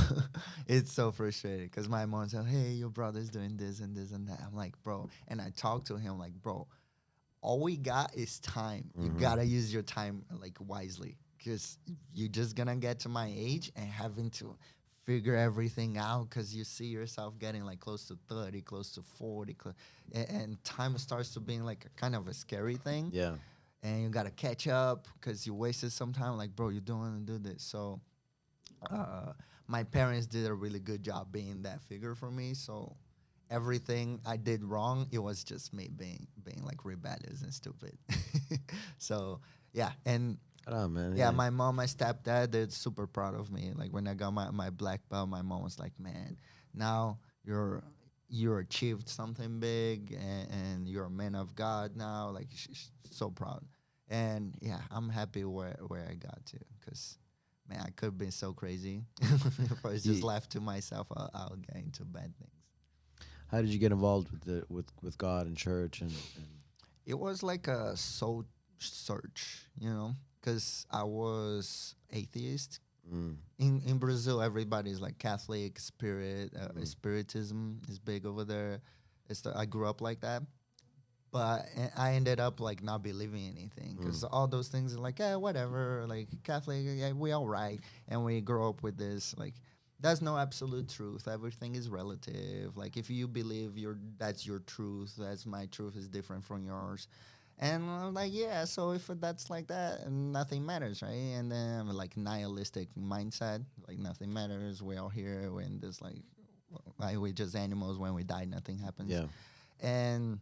it's so frustrating because my mom said, "Hey, your brother's doing this and this and that." I'm like, "Bro," and I talk to him like, "Bro, all we got is time. You gotta use your time like wisely because you're just gonna get to my age and having to figure everything out because you see yourself getting like close to 30, close to 40, and time starts to being like a kind of a scary thing. Yeah. And you gotta catch up because you wasted some time. Like, bro, you don't want to do this." So uh, my parents did a really good job being that figure for me. So everything I did wrong, it was just me being like rebellious and stupid. So yeah, and Oh man. yeah, Yeah. my mom, my stepdad, they're super proud of me. Like when I got my black belt, my mom was like, "Man, now you achieved something big, and you're a man of God now." Like she's so proud, and yeah, I'm happy where I got to, because man, I could have been so crazy if I was just Ye- left to myself. I'll get into bad things. How did you get involved with the with God and church and It was like a soul search, because I was atheist. mm, In Brazil, everybody's like Catholic, mm, spiritism is big over there. I grew up like that, but I ended up like not believing anything mm, because all those things are like, yeah, whatever, like Catholic, yeah, we all right, and we grow up with this like. There's no absolute truth. Everything is relative. Like if you believe that's your truth, that's my truth is different from yours. And I'm like, yeah, so if that's like that, nothing matters, right? And then I'm like nihilistic mindset, like nothing matters. We're all here when there's like we just animals. When we die, nothing happens. yeah. And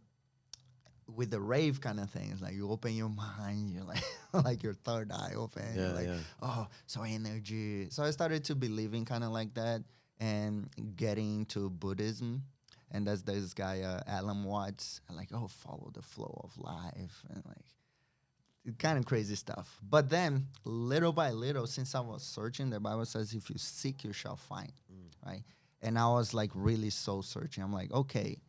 with the rave kind of thing, it's like you open your mind, you're like, like your third eye open. You're Yeah, like, yeah. oh, so energy. So I started to believing kind of like that and getting into Buddhism. And that's this guy, Alan Watts. And like, oh, follow the flow of life. And like, kind of crazy stuff. But then, little by little, since I was searching, the Bible says, if you seek, you shall find, right? And I was like really soul searching. I'm like, okay,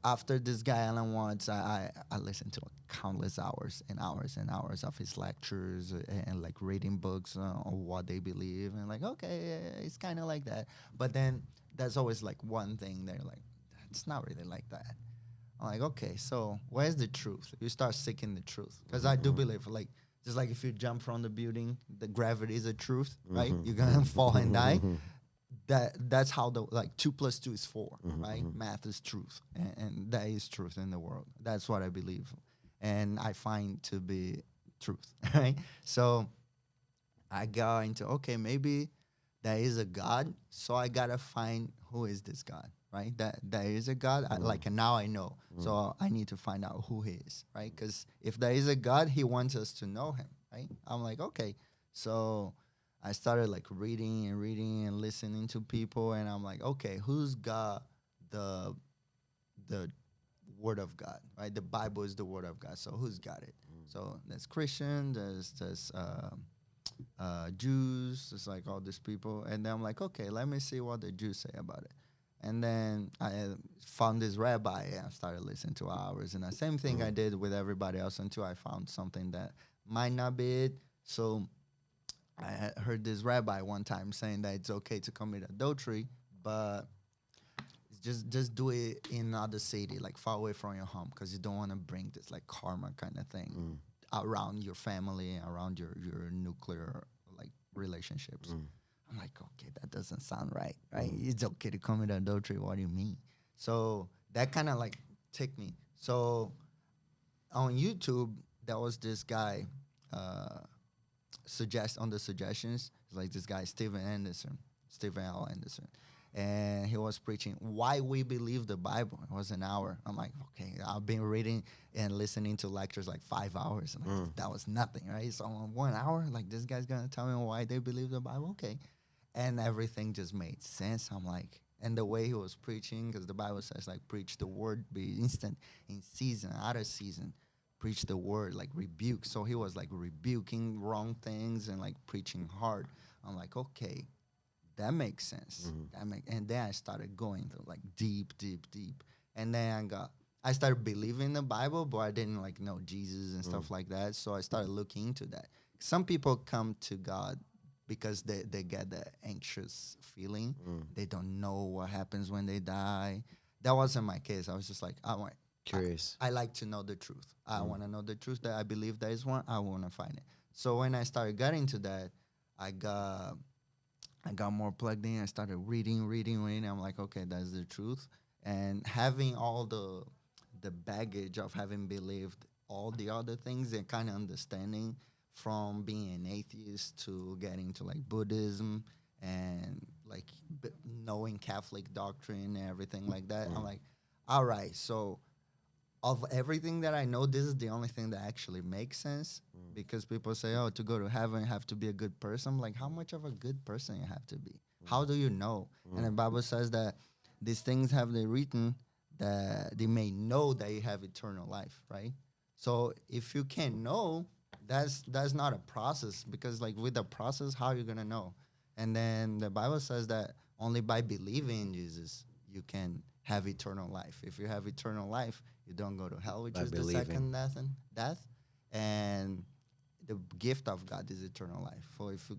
after this guy Alan Watts, I listened to countless hours and hours and hours of his lectures and like reading books on what they believe, and like, okay, yeah, it's kind of like that. But then there's always like one thing they're like, it's not really like that. I'm like, okay, so where's the truth? You start seeking the truth, because I do believe like, just like if you jump from the building, the gravity is a truth, right? You're gonna fall and die. That's how the like 2 plus 2 is 4, right? Math is truth, and that is truth in the world. That's what I believe, and I find to be truth, right? So I got into, okay, maybe there is a God, so I gotta find who is this God, right? That there is a God, like, and now I know, so I need to find out who He is, right? Because if there is a God, He wants us to know Him, right? I'm like, okay, so I started like reading and listening to people, and I'm like, okay, who's got the the Word of God, right? The Bible is the Word of God, so who's got it? So there's Christian, there's Jews, it's like all these people. And then I'm like, okay, let me see what the Jews say about it. And then I found this rabbi and I started listening to hours. And the same thing I did with everybody else until I found something that might not be it. So I had heard this rabbi one time saying that it's okay to commit adultery, but just do it in another city, like far away from your home, because you don't want to bring this like karma kind of thing around your family, around your nuclear like relationships. I'm like, okay, that doesn't sound right, right? It's okay to commit adultery. What do you mean? So that kind of like ticked me. So on YouTube, there was this guy suggest on the suggestions, it's like this guy Stephen L. Anderson, and he was preaching why we believe the Bible. It was an hour. I'm like, okay, I've been reading and listening to lectures like 5 hours. And like, that was nothing, right? So in 1 hour, like this guy's gonna tell me why they believe the Bible. Okay, and everything just made sense. I'm like, and the way he was preaching, because the Bible says like preach the word, be instant, in season, out of season, preach the word, like rebuke. So he was like rebuking wrong things and like preaching hard. I'm like, okay, that makes sense. And then I started going to like deep, deep, deep. And then I started believing the Bible, but I didn't like know Jesus and stuff like that. So I started looking into that. Some people come to God because they get the anxious feeling. Mm. They don't know what happens when they die. That wasn't my case. I was just like, Curious. I like to know the truth. I Mm. want to know the truth that I believe there is one. I want to find it. So when I started getting to that, I got more plugged in. I started reading. I'm like, okay, that's the truth. And having all the baggage of having believed all the other things and kind of understanding from being an atheist to getting to like Buddhism and like knowing Catholic doctrine and everything like that. I'm like, all right, so of everything that I know, this is the only thing that actually makes sense. Because people say, oh, to go to heaven, you have to be a good person. I'm like, how much of a good person you have to be? How do you know? And the Bible says that these things have they written that they may know that you have eternal life, right? So if you can't know, that's not a process, because like with the process, how are you gonna know? And then the Bible says that only by believing in Jesus you can have eternal life. If you have eternal life, you don't go to hell, which By is believing. the second death. And the gift of God is eternal life. For if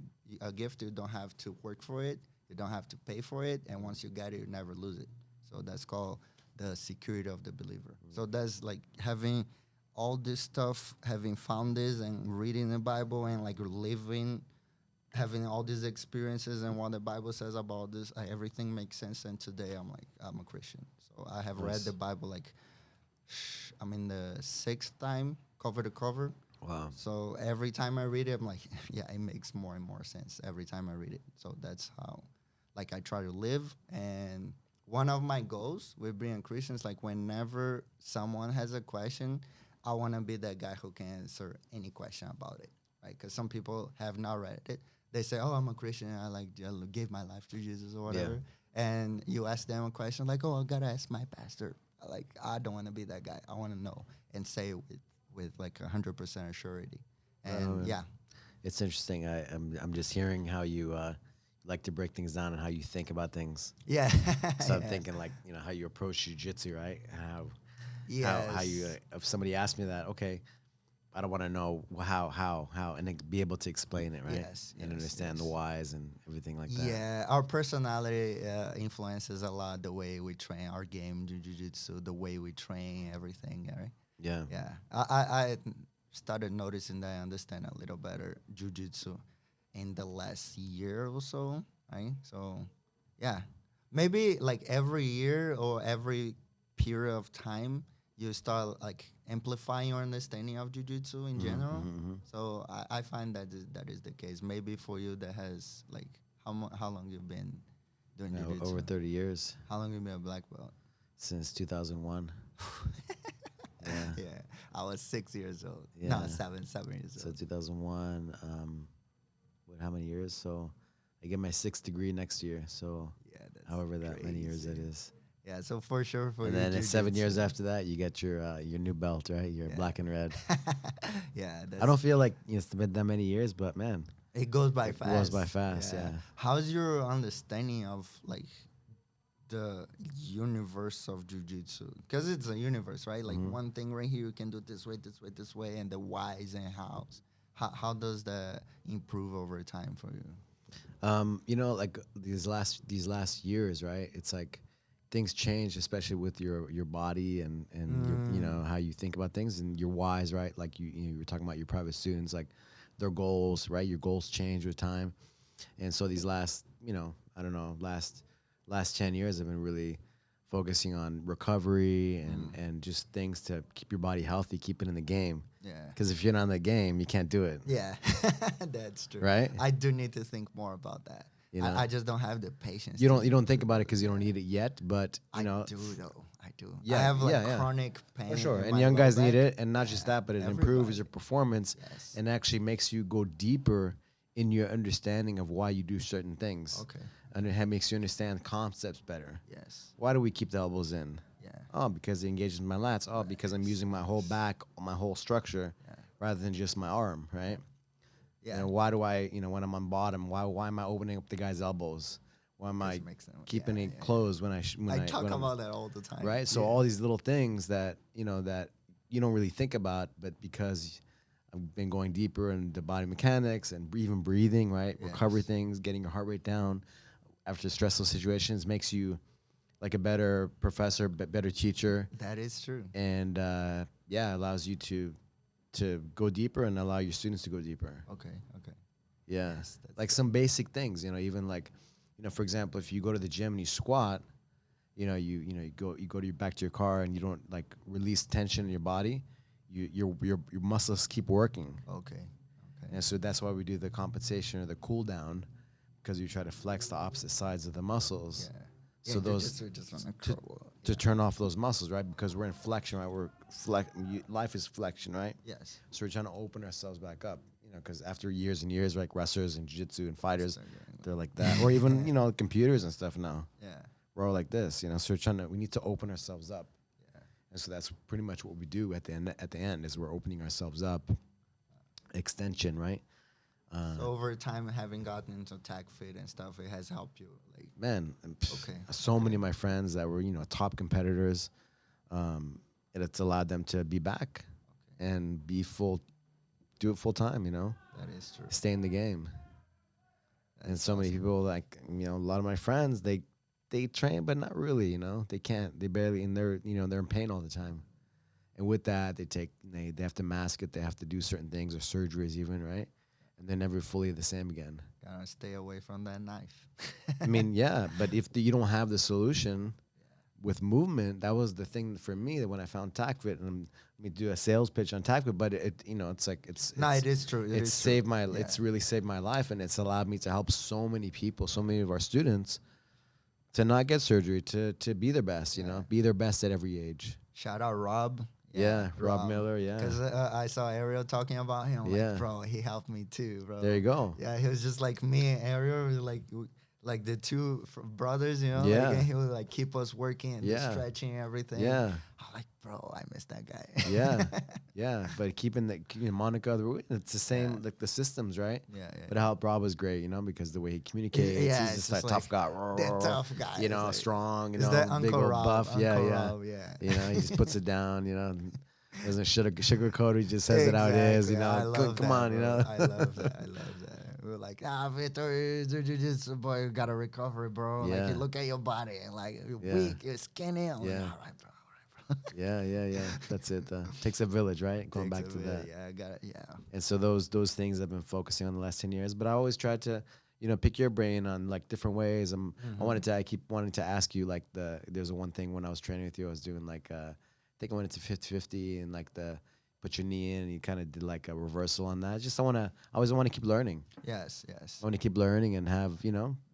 a gift, you don't have to work for it, you don't have to pay for it, and once you get it, you never lose it. So that's called the security of the believer. So that's like having all this stuff, having found this and reading the Bible and like living, having all these experiences and what the Bible says about this, everything makes sense. And today I'm a Christian. So I have read Nice. the Bible like, I'm in the sixth time, cover to cover. Wow. So every time I read it, I'm like, yeah, it makes more and more sense every time I read it. So that's how, like, I try to live. And one of my goals with being Christians, like, whenever someone has a question, I want to be that guy who can answer any question about it, right? Because some people have not read it. They say, oh, I'm a Christian. I gave my life to Jesus or whatever. Yeah. And you ask them a question like, oh, I got to ask my pastor. Like, I don't want to be that guy. I want to know and say it with like 100% surety. And yeah. It's interesting. I'm just hearing how you like to break things down and how you think about things. Yeah. So I'm thinking like, how you approach jiu-jitsu, right? How you if somebody asked me that, okay, I don't want to know how, and then be able to explain it, right? Yes, and yes, understand the yes. whys and everything like that. Yeah, our personality influences a lot the way we train our game, jiu-jitsu, the way we train, everything, right? Yeah. Yeah, I started noticing that I understand a little better jiu-jitsu in the last year or so, right? So, yeah, maybe like every year or every period of time, you start like amplifying your understanding of jiu-jitsu in general. So I find that is the case. Maybe for you that has like how long you've been doing jiu-jitsu? Over 30 years. How long you been a black belt? Since 2001. Yeah, I was 6 years old. Yeah. No, 7 years So old. 2001. How many years? So I get my 6th degree next year. So Yeah, that's however that many years crazy. it is. Yeah, so for sure for And you, then 7 years jiu-jitsu. after that, you get your new belt, right? Your black and red. Yeah, I don't feel like it's been that many years, but man, it goes by it fast. goes by fast. Yeah. How's your understanding of like the universe of jiu-jitsu? Because it's a universe, right? Like one thing right here, you can do this way, this way, this way, and the whys and hows. How does that improve over time for you? Like these last years, right? It's like things change, especially with your body and your, how you think about things and your whys, right? Like you were talking about your private students, like their goals, right? Your goals change with time, and so these last, I don't know, last 10 years, I've been really focusing on recovery and just things to keep your body healthy, keep it in the game. Yeah. Because if you're not in the game, you can't do it. Yeah, that's true. Right? I do need to think more about that. I just don't have the patience. You don't think about it because you don't need it yet, but I know. do though. I do. Yeah, I have like yeah. chronic pain. For sure, in and my young low guys need back. it, and not just that, but it everybody. improves your performance Yes. and actually makes you go deeper in your understanding of why you do certain things. Okay. And it makes you understand concepts better. Yes. Why do we keep the elbows in? Yeah. Oh, because it engages my lats. Oh, because I'm using my whole back, my whole structure, rather than just my arm, right? Yeah. And why do I, when I'm on bottom, why am I opening up the guy's elbows? Why am I keeping it closed when I talk about that all the time. Right? So all these little things that, that you don't really think about, but because I've been going deeper in the body mechanics and even breathing, right? Recovery Yes. things, getting your heart rate down after stressful situations makes you like a better professor, better teacher, That is true. and yeah, allows you to go deeper and allow your students to go deeper. Okay. Okay. Yeah, Yes, that's like good. some basic things, even like, for example, if you go to the gym and you squat, you go to back to your car and you don't like release tension in your body, your muscles keep working, Okay. Okay. and so that's why we do the compensation or the cool down, because you try to flex the opposite sides of the muscles, Yeah. Yeah. so those Just on a to, curl. to turn off those muscles, right? Because we're in flexion, right? Life is flexion, right? Yes. So we're trying to open ourselves back up, because after years and years, like wrestlers and jiu-jitsu and fighters, Start going they're like that, or even computers and stuff now. Yeah. We're all like this, So we need to open ourselves up, Yeah. and so that's pretty much what we do at the end. At the end, is we're opening ourselves up, extension, right? So over time, having gotten into tag fit and stuff, it has helped you. Like, Man, and, okay. so many of my friends that were top competitors, it's allowed them to be back Okay. and do it full time, That is true. stay in the game. And That's so many awesome. people, like, a lot of my friends, they train, but not really, they can't, they barely, and they're in pain all the time. And with that, they have to mask it. They have to do certain things or surgeries even, right? And they're never fully the same again. Gotta stay away from that knife. I mean, yeah, but if you don't have the solution with movement, that was the thing for me that when I found TACFIT, and let me do a sales pitch on TACFIT, but it's like, No, it is true. It it's is true. saved Yeah. it's really saved my life, and it's allowed me to help so many people, so many of our students to not get surgery, to be their best, be their best at every age. Shout out Rob. Yeah, Rob Miller, yeah. Because I saw Ariel talking about him. Yeah. Like, bro, he helped me too, bro. There you go. Yeah, he was just like me and Ariel, we were like the two brothers, Yeah. Like, and he would like keep us working and Yeah. stretching and everything. Yeah. I'm like, bro, I miss that guy. Yeah, yeah, but keeping Monica, it's the same, like the systems, right? Yeah. But how Rob was great, because the way he communicates, Yeah, he's it's just that just tough guy, that tough guy. It's like- strong, Is that big Uncle old Rob? buff, Uncle Rob, yeah. he just puts it down, doesn't sugarcoat, he just says it how it is, Exactly. I love come that, on, bro. I love that. I love that. We were like, Vitor, jiu-jitsu boy, you gotta recover, bro. Yeah. Like, you look at your body and like you're Yeah. weak, you're skinny. I'm like, Yeah. all right, bro. yeah, that's it. Takes a village, right? Going Takes back a to bit, that. Yeah, I got it. Yeah. And so those things I've been focusing on the last 10 years, but I always try to, pick your brain on like different ways. I keep wanting to ask you, like, there's one thing when I was training with you, I was doing like, I think I went into 50-50 and like put your knee in and you kind of did like a reversal on that. I always want to keep learning. Yes. I want to keep learning and have,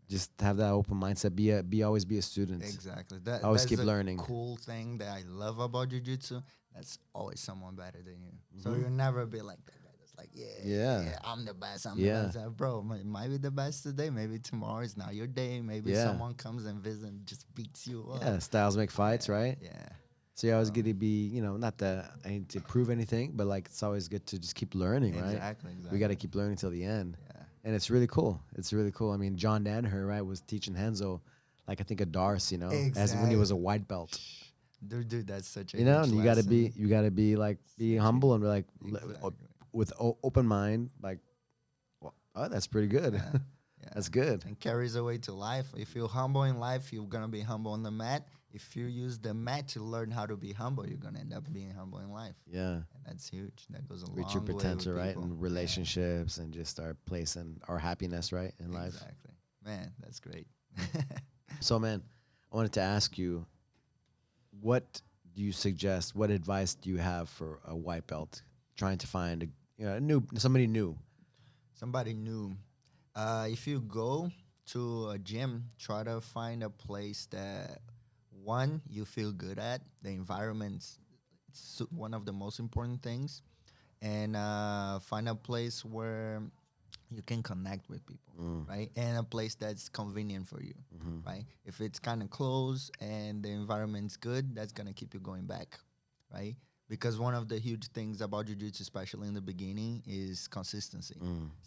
just have that open mindset, always be a student. Exactly. Always That's keep the learning. cool thing that I love about jiu-jitsu. That's always someone better than you. So Mhm. you'll never be like that guy that's like, Yeah. I'm the best. I'm Yeah. the best. Bro, might be the best today. Maybe tomorrow is not your day. Maybe Yeah. someone comes and visits and just beats you up. Yeah, styles make fights, right? Yeah. So you're always good to be, not that I need to prove anything, but like it's always good to just keep learning, right? Exactly. We got to keep learning till the end. Yeah. And it's really cool. It's really cool. I mean, John Danaher, right, was teaching Henzo, like I think a Darce, as when he was a white belt. Dude, that's such a And huge you gotta lesson. be like, be humble and be like, Exactly. with open mind, like, well, oh, that's pretty good. Yeah. Yeah. That's good. And carries away to life. If you're humble in life, you're gonna be humble on the mat. If you use the mat to learn how to be humble, you're gonna end up being humble in life. Yeah. And that's huge. That goes a long Reach your way with potential, right? people. And relationships and just start placing our happiness, right, in life. Exactly. Man, that's great. So, man, I wanted to ask you, what do you suggest? What advice do you have for a white belt trying to find somebody new? Somebody new. If you go to a gym, try to find a place that one you feel good at. The environment's one of the most important things, and find a place where you can connect with people, right? And a place that's convenient for you, right? If it's kind of close and the environment's good, that's gonna keep you going back, right? Because one of the huge things about jiu-jitsu, especially in the beginning, is consistency,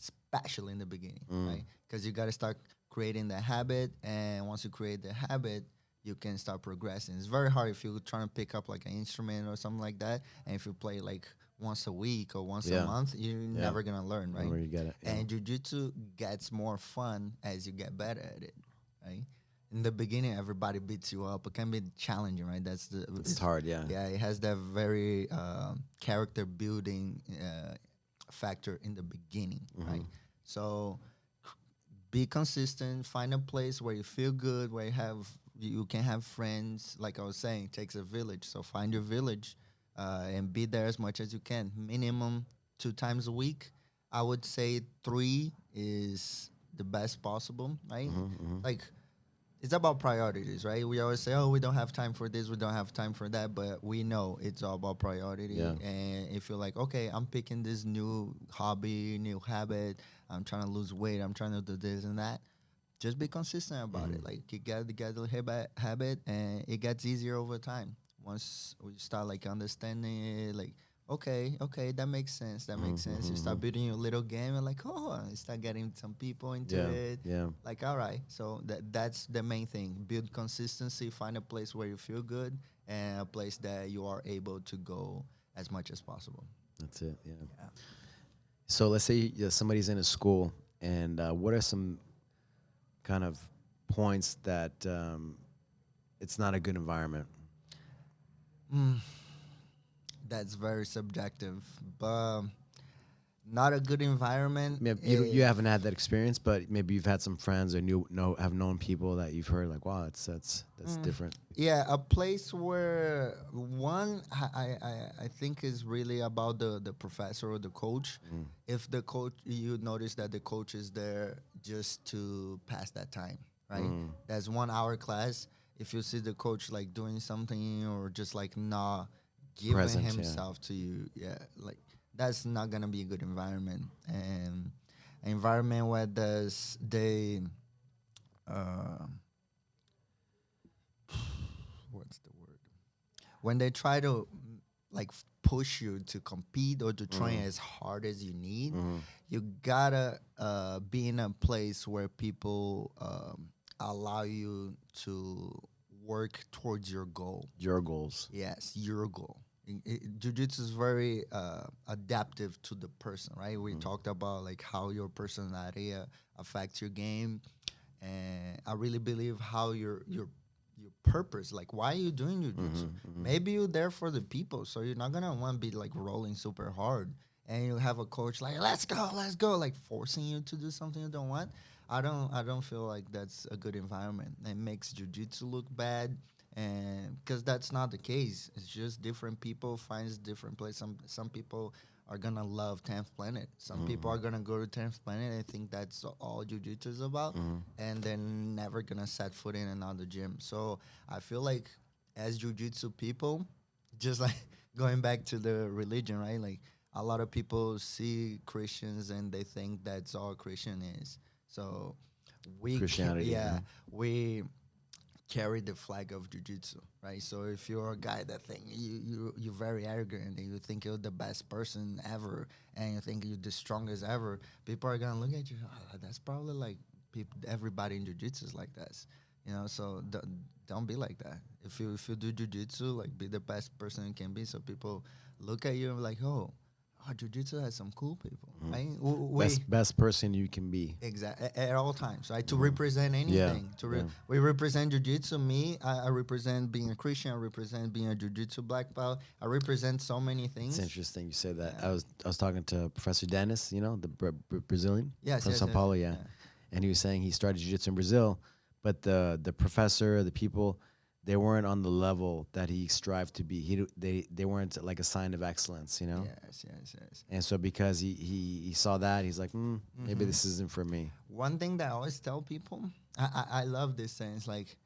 especially in the beginning, right? Because you got to start creating the habit, and once you create the habit, you can start progressing. It's very hard if you're trying to pick up like an instrument or something like that, and if you play like once a week or once a Yeah. month, you're Yeah. never gonna learn, right? Where you get it. Yeah. And jujitsu gets more fun as you get better at it, right? In the beginning, everybody beats you up. It can be challenging, right? It's hard, yeah. Yeah, it has that very character building factor in the beginning, right? So be consistent. Find a place where you feel good, where you can have friends. Like I was saying, it takes a village. So find your village and be there as much as you can. Minimum 2 times a week. I would say 3 is the best possible, right? Like it's about priorities, right? We always say, "Oh, we don't have time for this, we don't have time for that," but we know it's all about priority. Yeah. And if you're like, "Okay, I'm picking this new hobby, new habit, I'm trying to lose weight, I'm trying to do this and that," just be consistent about it. Like you got to get the habit, and it gets easier over time. Once we start like understanding it, like okay, that makes sense. That makes sense. You start building your little game, and like, oh, you start getting some people into Yeah. it. Yeah. Like, all right, so that's the main thing. Build consistency. Find a place where you feel good, and a place that you are able to go as much as possible. That's it. Yeah. Yeah. So let's say somebody's in a school, and what are some kind of points that it's not a good environment? That's very subjective, but not a good environment. Maybe you haven't had that experience, but maybe you've had some friends or have known people that you've heard like, wow, that's different. Yeah, a place where I think is really about the professor or the coach. If the coach, you notice that the coach is there just to pass that time, right? That's 1 hour class. If you see the coach like doing something or just like not giving Present, yeah. himself to you, yeah, like that's not gonna be a good environment. And an environment where uh, what's the word? When they try to like push you to compete or to train as hard as you need, you gotta be in a place where people allow you to work towards your goal. Your goals. Yes, your goal. Jiu-jitsu is very adaptive to the person, right? We talked about like how your personality affects your game, and I really believe how your purpose, like why are you doing jiu-jitsu? Maybe you're there for the people, so you're not gonna want to be like rolling super hard, and you have a coach like let's go, like forcing you to do something you don't want. I don't feel like that's a good environment. It makes jiu-jitsu look bad, and because that's not the case. It's just different people finds different place. Some people are gonna love 10th Planet. Some people are gonna go to 10th Planet and think that's all jiu-jitsu is about, and they're never gonna set foot in another gym. So I feel like as jiu-jitsu people, just like going back to the religion, right? Like a lot of people see Christians and they think that's all Christian is. So Christianity, we carry the flag of jiu-jitsu, right? So if you're a guy that think you're very arrogant and you think you're the best person ever and you think you're the strongest ever, people are gonna look at you. Oh, that's probably like everybody in jiu-jitsu is like that, you know. So don't be like that. If you do jiu-jitsu, like be the best person you can be. So people look at you and like, oh, jiu-jitsu has some cool people, right? Best person you can be. Exactly, at all times, right? To represent anything. We represent jiu-jitsu. Me, I represent being a Christian. I represent being a jiu-jitsu black belt. I represent so many things. It's interesting you say that. I was talking to Professor Dennis, you know, the Brazilian Yes, from São Paulo, yeah. And he was saying he started jiu-jitsu in Brazil, but the professor, the people, they weren't on the level that he strived to be. They weren't like a sign of excellence, you know. Yes. And so because he saw that, he's like, maybe this isn't for me. One thing that I always tell people, I love this sense, like,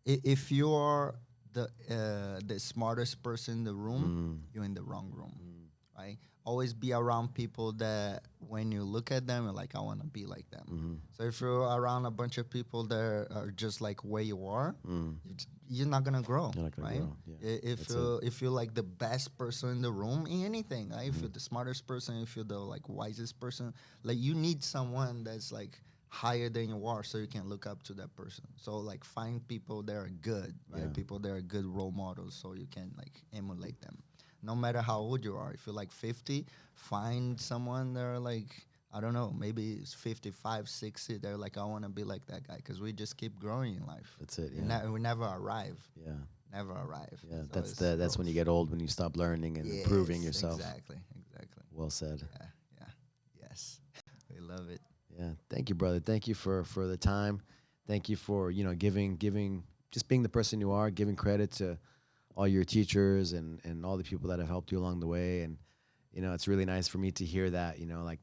if you're the smartest person in the room, you're in the wrong room, right? Always be around people that when you look at them, you're like, I want to be like them. So if you're around a bunch of people that are just like where you are, you're not gonna grow, right? Grow. Yeah. If you're like the best person in the room in anything, right? If you're the smartest person, if you're the like wisest person, like you need someone that's like higher than you are so you can look up to that person. So like find people that are good, right? People that are good role models so you can like emulate them. no matter how old you are. If you're like 50, find someone that are like, I don't know, maybe it's 55, 60. They're like, I want to be like that guy, because we just keep growing in life. That's it. We, Yeah. we never arrive. Yeah. Never arrive. Yeah. It's That's always that's when you growth. get old, when you stop learning and improving Yes, yourself. exactly, exactly. Well said. Yeah, yeah, yes. We love it. Yeah. Thank you, brother. Thank you for the time. Thank you for, giving just being the person you are, giving credit to all your teachers and all the people that have helped you along the way. And, it's really nice for me to hear that, like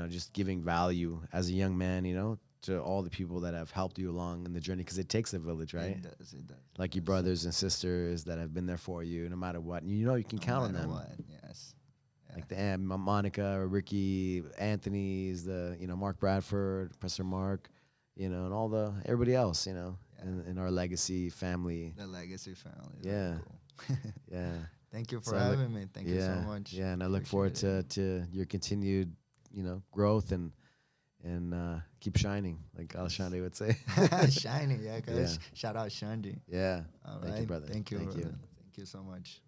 just giving value as a young man, to all the people that have helped you along in the journey, because it takes a village, right? It does, it does. Like your brothers and sisters that have been there for you no matter what. And you can No count on matter them. what, yes. Yeah. Like the Monica, Ricky, Anthony's, Mark Bradford, Professor Mark, and everybody else, in our legacy family. The legacy family. Is Yeah. really cool. Yeah. Thank you for So I look- having me. Thank you so much. Yeah, and I look forward Appreciate to your continued, growth and keep shining, like Alshande would say. it. Shining, yeah, guys. Yeah. Shout out Shandy. Yeah. All Thank right. you, brother. Thank you, Thank you. brother. Thank you so much.